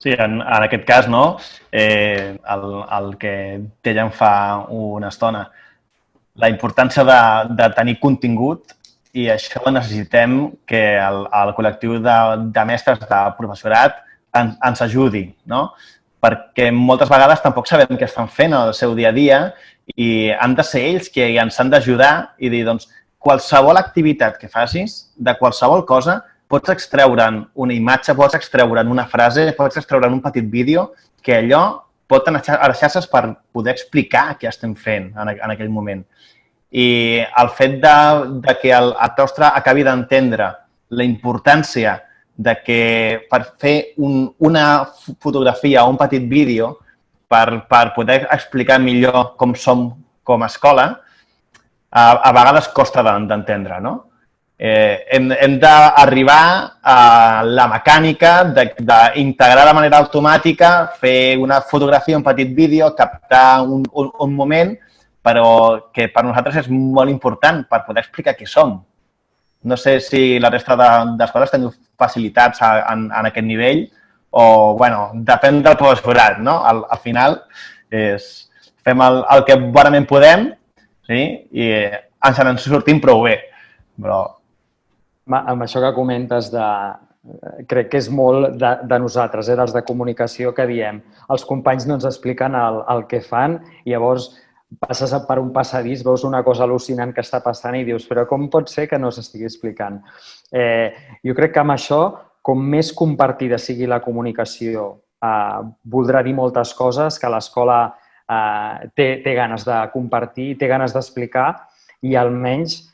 Speaker 5: Sí, en aquest cas, el que dèiem fa una estona, la importància de tenir contingut, i això necessitem que el col·lectiu de mestres, de professorat, ens ajudi, perquè moltes vegades tampoc sabem què estan fent el seu dia a dia i han de ser ells que ens han d'ajudar i dir, doncs, qualsevol activitat que facis, de qualsevol cosa, pots extreure'n una imatge, pots extreure'n una frase, pots extreure'n un petit vídeo, que allò pot anar a les xarxes per poder explicar què estem fent en aquell moment. I el fet de que el claustre acabi d'entendre la importància de que per fer una fotografia o un petit vídeo per poder explicar millor com som com a escola, a vegades costa d'entendre, no? Hem d'arribar a la mecànica d'integrar de manera automàtica, fer una fotografia, un petit vídeo, captar un moment, però que per nosaltres és molt important per poder explicar qui som. No sé si la resta d'escoles teniu facilitats en aquest nivell o, bueno, depèn del professorat, no? Al final fem el que bonament podem, sí? I ens en sortim prou bé, però...
Speaker 4: Amb això que comentes, crec que és molt de nosaltres, dels de comunicació, que diem. Els companys no ens expliquen el que fan i llavors passes per un passadís, veus una cosa al·lucinant que està passant i dius, però com pot ser que no s'estigui explicant? Jo crec que amb això, com més compartida sigui la comunicació, voldrà dir moltes coses que l'escola té ganes de compartir, té ganes d'explicar i almenys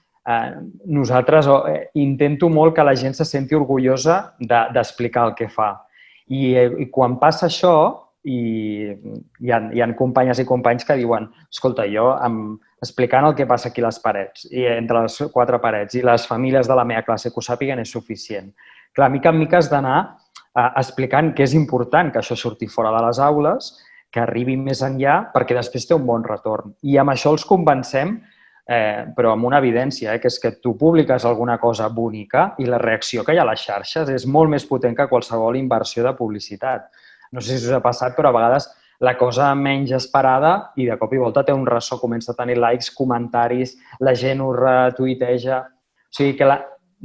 Speaker 4: nosaltres intento molt que la gent se senti orgullosa d'explicar el que fa. I quan passa això, hi ha companyes i companys que diuen escolta, jo explicant el que passa aquí a les parets, i entre les 4 parets, i les famílies de la meva classe que ho sàpiguen és suficient. Clar, mica en mica has d'anar explicant que és important que això surti fora de les aules, que arribi més enllà, perquè després té un bon retorn. I amb això els convencem, però amb una evidència, que és que tu publiques alguna cosa bonica i la reacció que hi ha a les xarxes és molt més potent que qualsevol inversió de publicitat. No sé si us ha passat, però a vegades la cosa menys esperada i de cop i volta té un ressò, comença a tenir likes, comentaris, la gent ho retuiteja. O sigui que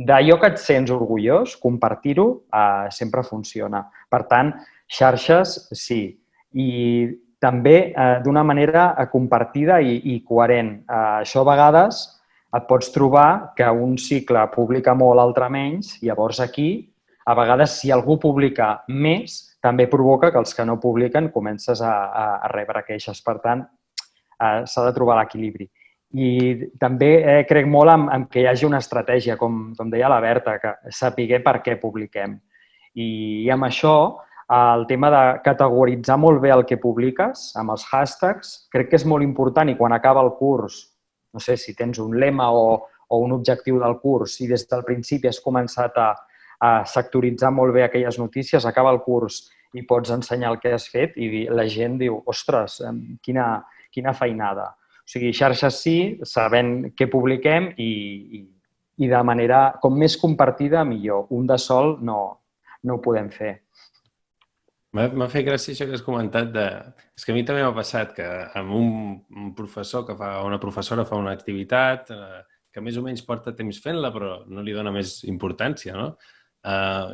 Speaker 4: d'allò que et sents orgullós, compartir-ho sempre funciona. Per tant, xarxes, sí. I també d'una manera compartida i coherent. Això a vegades et pots trobar que un cicle publica molt, l'altre menys, i llavors aquí, a vegades, si algú publica més, també provoca que els que no publiquen comences a rebre queixes. Per tant, s'ha de trobar l'equilibri. I també crec molt en que hi hagi una estratègia, com deia la Berta, que sapiguer per què publiquem. I amb això, el tema de categoritzar molt bé el que publiques, amb els hashtags, crec que és molt important i quan acaba el curs, no sé si tens un lema o un objectiu del curs i des del principi has començat a sectoritzar molt bé aquelles notícies, acaba el curs i pots ensenyar el que has fet i la gent diu, ostres, quina feinada. O sigui, xarxes sí, sabent què publiquem i de manera com més compartida, millor. Un de sol no ho podem fer.
Speaker 3: M'ha fet gràcia això que has comentat És que a mi també m'ha passat que amb un professor una professora fa una activitat que més o menys porta temps fent-la però no li dona més importància, no?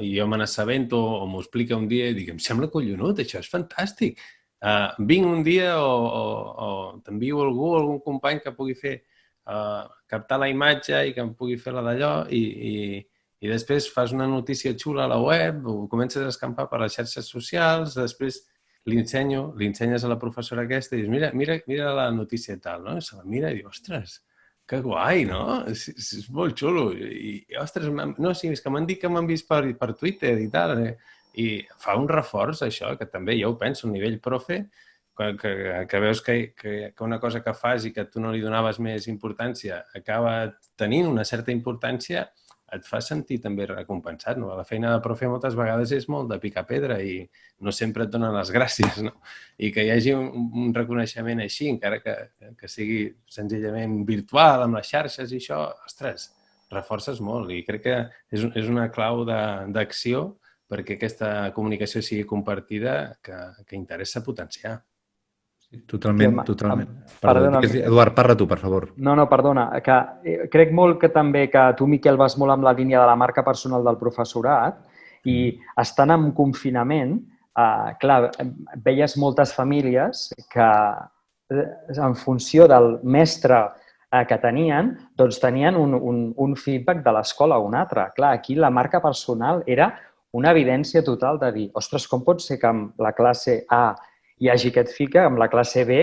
Speaker 3: I jo me n'assabento o m'ho explica un dia i dic, em sembla collonut, això és fantàstic. Vinc un dia o t'envio algun company que pugui fer captar la imatge i que em pugui fer la d'allò i després fas una notícia xula a la web, ho comences a escampar per les xarxes socials, després l'ensenyes a la professora aquesta i dius, mira la notícia i tal, no? I se la mira i diu, ostres, que guai, no? És molt xulo. I, ostres, no, sí, és que m'han dit que m'han vist per Twitter i tal. I fa un reforç, això, que també jo ho penso, a nivell profe, que veus que una cosa que fas i que tu no li donaves més importància acaba tenint una certa importància, et fa sentir també recompensat, no? La feina de profe moltes vegades és molt de picar pedra i no sempre et donen les gràcies, no? I que hi hagi un reconeixement així, encara que sigui senzillament virtual, amb les xarxes i això, ostres, reforces molt i crec que és una clau d'acció perquè aquesta comunicació sigui compartida que interessa potenciar.
Speaker 1: Totalment. Perdona, Eduard, parla tu, per favor.
Speaker 4: No, perdona. Crec molt que també que tu, Miquel, vas molt amb la línia de la marca personal del professorat i estant en confinament, clar, veies moltes famílies que en funció del mestre que tenien, doncs tenien un feedback de l'escola o un altre. Clar, aquí la marca personal era una evidència total de dir, ostres, com pot ser que amb la classe A hi hagi aquest fica, amb la classe B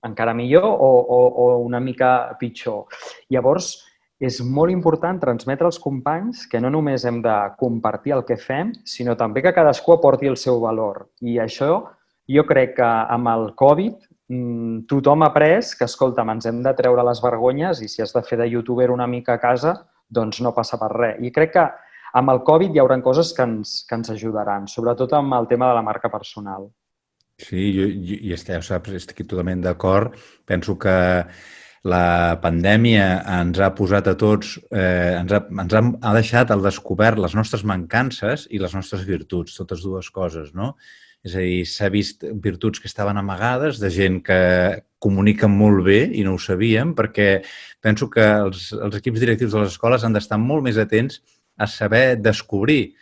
Speaker 4: encara millor o una mica pitjor. Llavors, és molt important transmetre als companys que no només hem de compartir el que fem, sinó també que cadascú aporti el seu valor. I això jo crec que amb el Covid tothom ha après que, escolta'm, ens hem de treure les vergonyes i si has de fer de youtuber una mica a casa, doncs no passa per res. I crec que amb el Covid hi haurà coses que ens ajudaran, sobretot amb el tema de la marca personal.
Speaker 1: Sí, jo estic totalment d'acord. Penso que la pandèmia ens ha posat a tots, ens ha deixat al descobert les nostres mancances i les nostres virtuts, totes dues coses, no? És a dir, s'ha vist virtuts que estaven amagades, de gent que comunica molt bé i no ho sabíem, perquè penso que els equips directius de les escoles han d'estar molt més atents a saber descobrir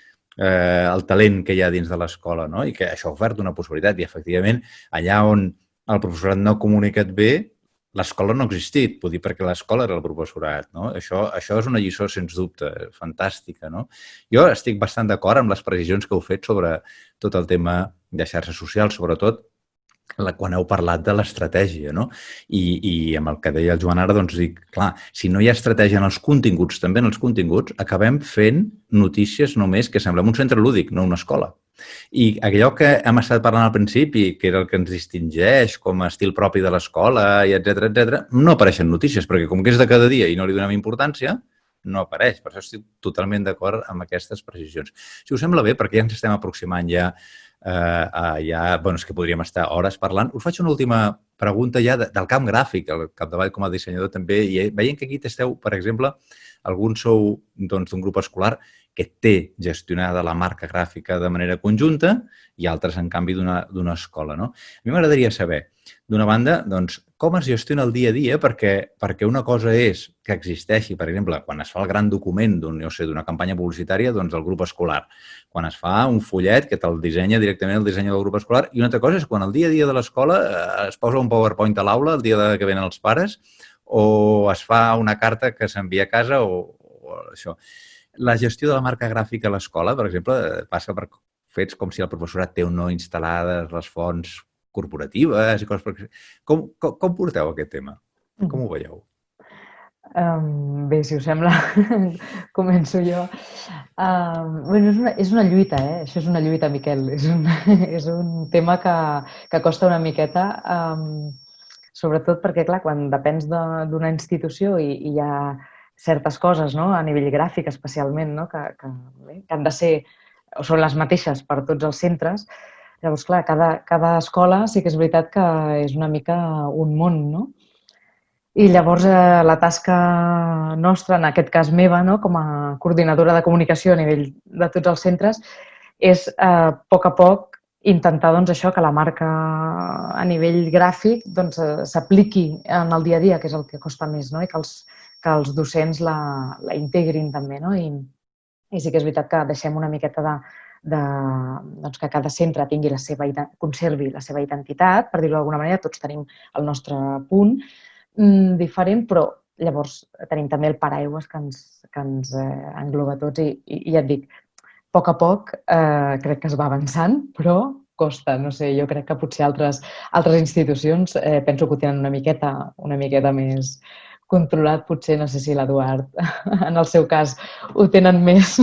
Speaker 1: el talent que hi ha dins de l'escola, no? I que això ha ofert una possibilitat. I, efectivament, allà on el professorat no ha comunicat bé, l'escola no ha existit, vull dir, perquè l'escola era el professorat, no? Això és una lliçó, sens dubte, fantàstica, no? Jo estic bastant d'acord amb les precisions que heu fet sobre tot el tema de xarxes socials, sobretot quan heu parlat de l'estratègia, no? I amb el que deia el Joan ara, doncs dic, clar, si no hi ha estratègia en els continguts, també en els continguts, acabem fent notícies només que semblem un centre lúdic, no una escola. I allò que hem estat parlant al principi, que era el que ens distingeix com a estil propi de l'escola, i etcètera, no apareixen notícies, perquè com que és de cada dia i no li donem importància, no apareix. Per això estic totalment d'acord amb aquestes precisions. Si us sembla bé, perquè ja ens estem aproximant ja és que podríem estar hores parlant. Us faig una última pregunta ja del camp gràfic, al capdavall com a dissenyador també, i veient que aquí esteu, per exemple, alguns sou d'un grup escolar que té gestionada la marca gràfica de manera conjunta i altres, en canvi, d'una escola, no? A mi m'agradaria saber, d'una banda, doncs, com es gestiona el dia a dia, perquè una cosa és que existeixi, per exemple, quan es fa el gran document d'una campanya publicitària, doncs el grup escolar, quan es fa un fullet que te'l dissenya directament el disseny del grup escolar, i una altra cosa és quan el dia a dia de l'escola es posa un PowerPoint a l'aula el dia que venen els pares o es fa una carta que s'envia a casa o això. La gestió de la marca gràfica a l'escola, per exemple, passa per fets com si el professorat té o no instal·lades les fonts corporatives i coses... Com porteu aquest tema? Com ho veieu?
Speaker 2: Bé, si us sembla, començo jo. És una lluita, Això és una lluita, Miquel. És un tema que costa una miqueta, sobretot perquè, clar, quan depens d'una institució i hi ha certes coses, no?, a nivell gràfic especialment, no?, que han de ser o són les mateixes per tots els centres. Llavors, clar, cada escola sí que és veritat que és una mica un món, no? I llavors la tasca nostra, en aquest cas meva, no?, com a coordinadora de comunicació a nivell de tots els centres, és a poc intentar doncs, això, que la marca a nivell gràfic doncs, s'apliqui en el dia a dia, que és el que costa més, no?, i que els docents la integrin també, no? I sí que és veritat que deixem una miqueta doncs, que cada centre conservi la seva identitat, per dir-ho d'alguna manera, tots tenim el nostre punt diferent, però llavors tenim també el paraigües que ens engloba tots i ja et dic, a poc crec que es va avançant, però costa, no sé, jo crec que potser altres institucions penso que ho tenen una miqueta més controlat, potser, no sé si l'Eduard, en el seu cas, ho tenen més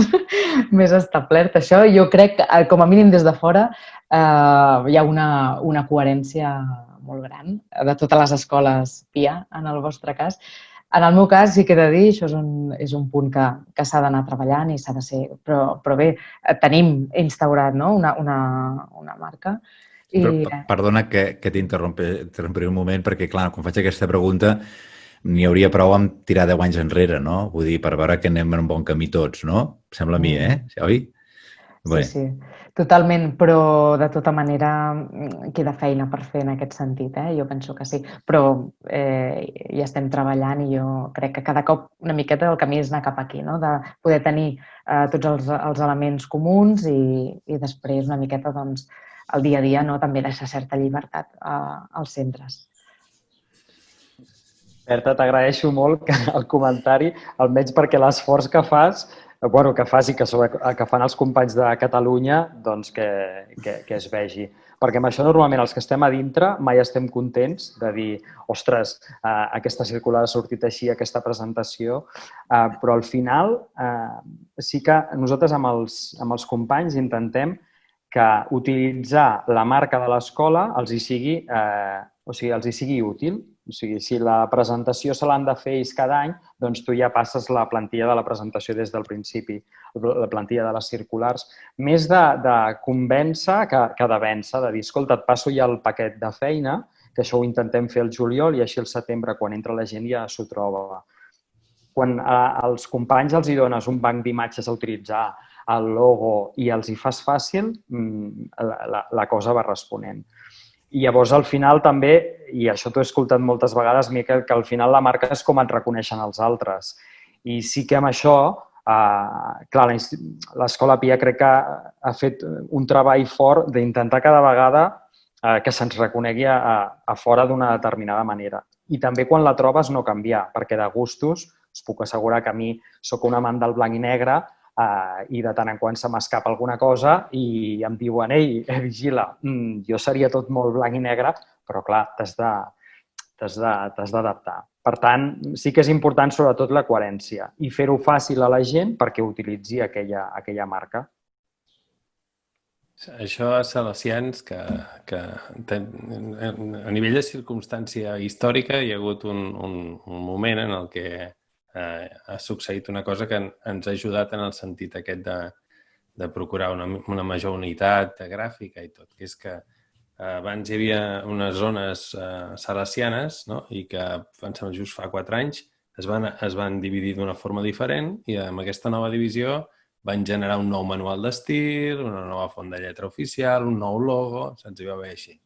Speaker 2: establert, això. Jo crec que, com a mínim des de fora, hi ha una coherència molt gran de totes les escoles PIA, en el vostre cas. En el meu cas, sí que he de dir, això és un punt que s'ha d'anar treballant i s'ha de ser... Però bé, tenim instaurat, no?, una marca.
Speaker 1: Perdona que t'interromperé un moment, perquè, clar, quan faig aquesta pregunta n'hi hauria prou amb tirar 10 anys enrere, no? Vull dir, per veure que anem en un bon camí tots, no? Sembla a mi, oi?
Speaker 2: Sí, totalment, però de tota manera queda feina per fer en aquest sentit, jo penso que sí, però hi estem treballant i jo crec que cada cop una miqueta el camí és anar cap aquí, no?, de poder tenir tots els elements comuns i després una miqueta doncs, el dia a dia també deixar certa llibertat als centres.
Speaker 4: Berta, t'agraeixo molt el comentari, almenys perquè l'esforç que fas, que fas i que fan els companys de Catalunya, doncs que es vegi. Perquè amb això normalment els que estem a dintre mai estem contents de dir ostres, aquesta circular ha sortit així, aquesta presentació, però al final sí que nosaltres amb els companys intentem que utilitzar la marca de l'escola els hi sigui útil. O sigui, si la presentació se l'han de fer ells cada any, doncs tu ja passes la plantilla de la presentació des del principi, la plantilla de les circulars. Més de convèncer que de vèncer, de dir, escolta, et passo ja el paquet de feina, que això ho intentem fer al juliol i així al setembre, quan entra la gent, ja s'ho troba. Quan als companys els hi dones un banc d'imatges a utilitzar, el logo, i els hi fas fàcil, la cosa va responent. I llavors, al final, també, i això t'ho he escoltat moltes vegades, Miquel, que al final la marca és com et reconeixen els altres. I sí que amb això, clar, l'Escola Pia crec que ha fet un treball fort d'intentar cada vegada que se'ns reconegui a fora d'una determinada manera. I també quan la trobes no canviar, perquè de gustos us puc assegurar que a mi sóc un amant del blanc i negre, i de tant en quant se m'escapa alguna cosa i em diuen, ei, vigila, jo seria tot molt blanc i negre, però clar, t'has d'adaptar. Per tant, sí que és important sobretot la coherència i fer-ho fàcil a la gent perquè utilitzi aquella marca.
Speaker 3: Això a Salesians, que a nivell de circumstància històrica hi ha hagut un moment en el que ha succeït una cosa que ens ha ajudat en el sentit aquest de procurar una major unitat gràfica i tot, que és que abans hi havia unes zones salesianes, no?, i que just fa 4 anys es van dividir d'una forma diferent i amb aquesta nova divisió van generar un nou manual d'estil, una nova font de lletra oficial, un nou logo, saps? I va haver així.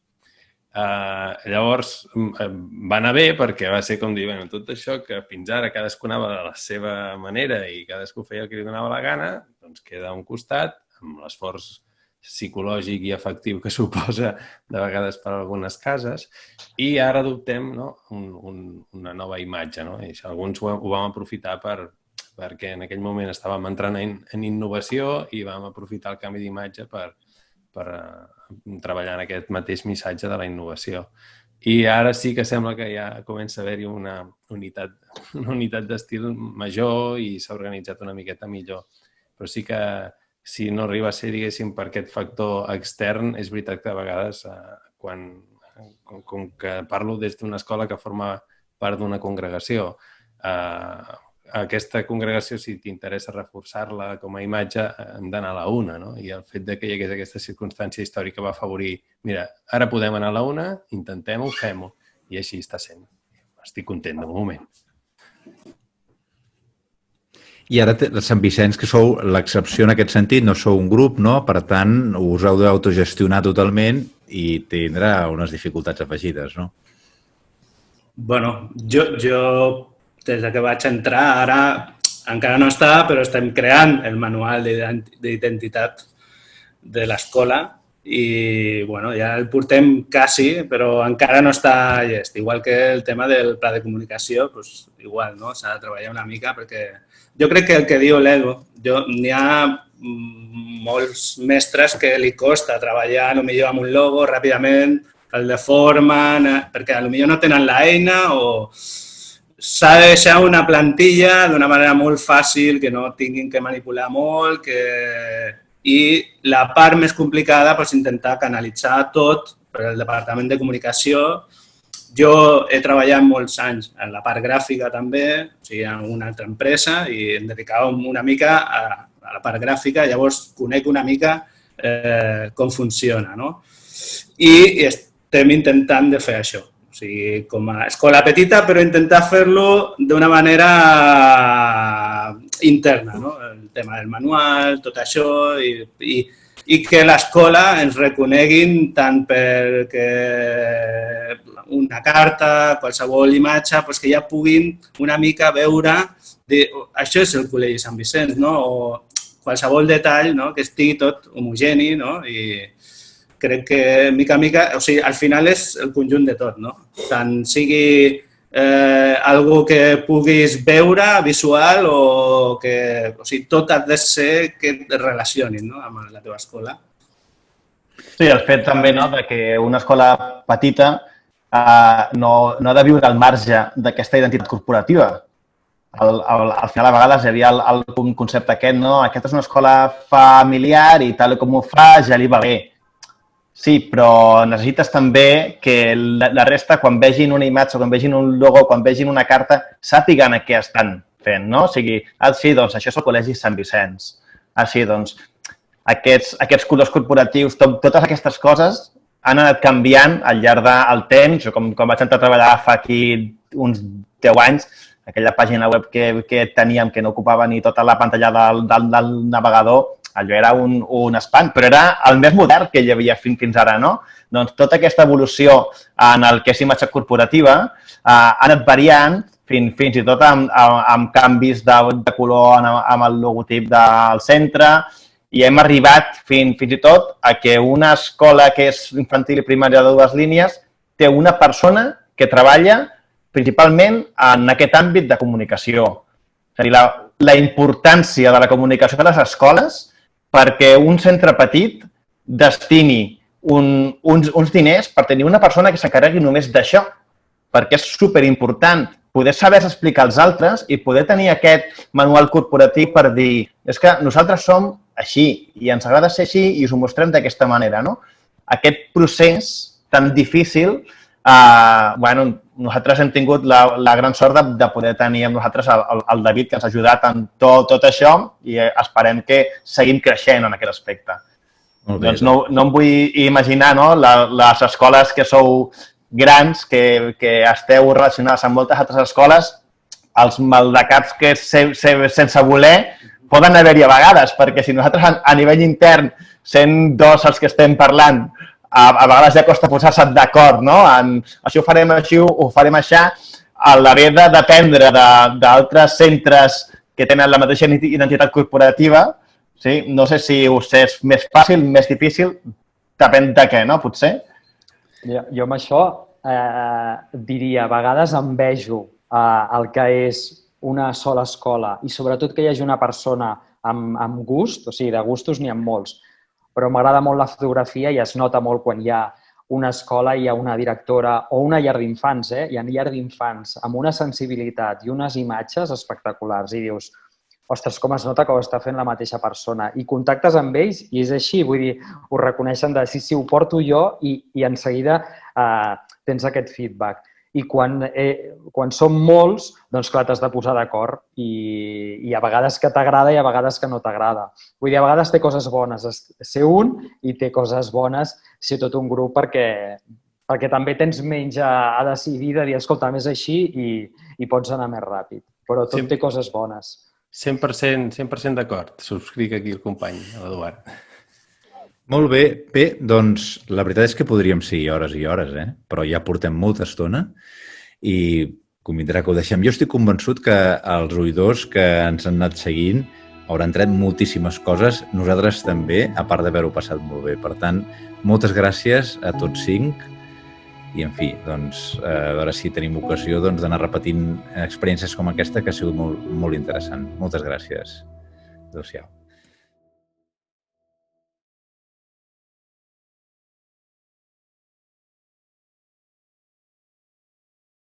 Speaker 3: Llavors va anar bé perquè va ser com dir, bueno, tot això que fins ara cadascú anava de la seva manera i cadascú feia el que li donava la gana, doncs queda a un costat amb l'esforç psicològic i afectiu que suposa de vegades per a algunes cases i ara adoptem, no, una nova imatge, no? I alguns ho vam aprofitar perquè en aquell moment estàvem entrant en innovació i vam aprofitar el canvi d'imatge per treballar en aquest mateix missatge de la innovació. I ara sí que sembla que ja comença a haver-hi una unitat d'estil major i s'ha organitzat una miqueta millor. Però sí que si no arriba a ser, diguéssim, per aquest factor extern, és veritat que a vegades, com que parlo des d'una escola que forma part d'una congregació, aquesta congregació, si t'interessa reforçar-la com a imatge, hem d'anar a la una, no? I el fet que hi hagués aquesta circumstància històrica va afavorir, mira, ara podem anar a la una, intentem-ho, fem-ho. I així està sent. Estic content de moment.
Speaker 1: I ara Sant Vicenç, que sou l'excepció en aquest sentit, no sou un grup, no? Per tant, us heu d'autogestionar totalment i tindrà unes dificultats afegides, no?
Speaker 6: Bueno, jo des que vaig entrar, ara encara no està, però estem creant el manual d'identitat de l'escola i bueno, ja el portem quasi, però encara no està llest. Igual que el tema del pla de comunicació, doncs igual, no? S'ha de treballar una mica perquè jo crec que el que diu l'Edu, n'hi ha molts mestres que li costa treballar potser amb un logo ràpidament, el deformen, perquè potser no tenen l'eina o s'ha de deixar una plantilla d'una manera molt fàcil, que no tinguin que manipular molt, i la part més complicada és intentar canalitzar tot per al Departament de Comunicació. Jo he treballat molts anys en la part gràfica també, o sigui, en una altra empresa, i em dedicava una mica a la part gràfica, llavors conec una mica com funciona, no? I estem intentant de fer això. O sigui, com a escola petita, però intentar fer-lo d'una manera interna, no? El tema del manual, tot això, i que l'escola ens reconeguin tant perquè una carta, qualsevol imatge, que ja puguin una mica veure això és el Col·legi Sant Vicenç, no? O qualsevol detall, no? Que estigui tot homogeni, no? I crec que, mica en mica, o sigui, al final és el conjunt de tot, no? Tant sigui algo que puguis veure, visual, o sigui, tot ha de ser que et relacionin, no? Amb la teva escola.
Speaker 5: Sí, el fet també, no?, de que una escola petita no ha de viure al marge d'aquesta identitat corporativa. Al final, a vegades, hi havia el concepte aquest, no? Aquesta és una escola familiar i tal com ho fa ja li va bé. Sí, però necessites també que la resta, quan vegin una imatge, quan vegin un logo, quan vegin una carta, sàpiguen què estan fent, no? O sigui, sí, doncs això és el Col·legi Sant Vicenç. Sí, doncs aquests colors corporatius, totes aquestes coses han anat canviant al llarg del temps. Jo, com vaig entrar a treballar fa aquí uns 10 anys, aquella pàgina web que teníem que no ocupava ni tota la pantalla del navegador, allò era un espant, però era el més modern que hi havia fins ara, no? Doncs tota aquesta evolució en el que és imatge corporativa ha anat variant fins i tot amb canvis de color amb el logotip del centre i hem arribat fins i tot a que una escola que és infantil i primària de 2 línies té una persona que treballa principalment en aquest àmbit de comunicació. És a dir, la importància de la comunicació de les escoles perquè un centre petit destini uns diners per tenir una persona que s'encarregui només d'això, perquè és superimportant poder saber explicar als altres i poder tenir aquest manual corporatiu per dir és que nosaltres som així i ens agrada ser així i us ho mostrem d'aquesta manera, no? Aquest procés tan difícil, nosaltres hem tingut la gran sort de poder tenir amb nosaltres el David, que ens ha ajudat en tot això i esperem que seguim creixent en aquest aspecte. Doncs no em vull imaginar les escoles que sou grans, que esteu relacionades amb moltes altres escoles, els maldecaps que sense voler poden haver-hi a vegades, perquè si nosaltres a nivell intern, sent dos els que estem parlant, a vegades ja costa posar-se d'acord, no? Això ho farem així, ho farem així, a l'haver de dependre d'altres centres que tenen la mateixa identitat corporativa, sí? No sé si us és més fàcil, més difícil, depèn de què, no? Potser?
Speaker 4: Jo amb això diria, a vegades envejo el que és una sola escola i sobretot que hi hagi una persona amb gust, o sigui, de gustos n'hi ha molts, però m'agrada molt la fotografia i es nota molt quan hi ha una escola, hi ha una directora o una llar d'infants, hi ha llar d'infants amb una sensibilitat i unes imatges espectaculars i dius, ostres, com es nota que ho està fent la mateixa persona. I contactes amb ells i és així, vull dir, ho reconeixen de sí, ho porto jo i en seguida tens aquest feedback. I quan som molts, doncs clar, t'has de posar d'acord i a vegades que t'agrada i a vegades que no t'agrada. Vull dir, a vegades té coses bones ser un i té coses bones ser tot un grup perquè també tens menys a decidir de dir, escolta, és així i pots anar més ràpid. Però tot té coses bones.
Speaker 3: 100% d'acord. Subscric aquí el company, l'Eduard.
Speaker 1: Molt bé. Bé, doncs la veritat és que podríem seguir hores i hores, però ja portem molta estona i convindrà que ho deixem. Jo estic convençut que els oïdors que ens han anat seguint hauran tret moltíssimes coses, nosaltres també, a part d'haver-ho passat molt bé. Per tant, moltes gràcies a tots 5 i, en fi, doncs, a veure si tenim ocasió d'anar repetint experiències com aquesta, que ha sigut molt, molt interessant. Moltes gràcies. Adéu-siau.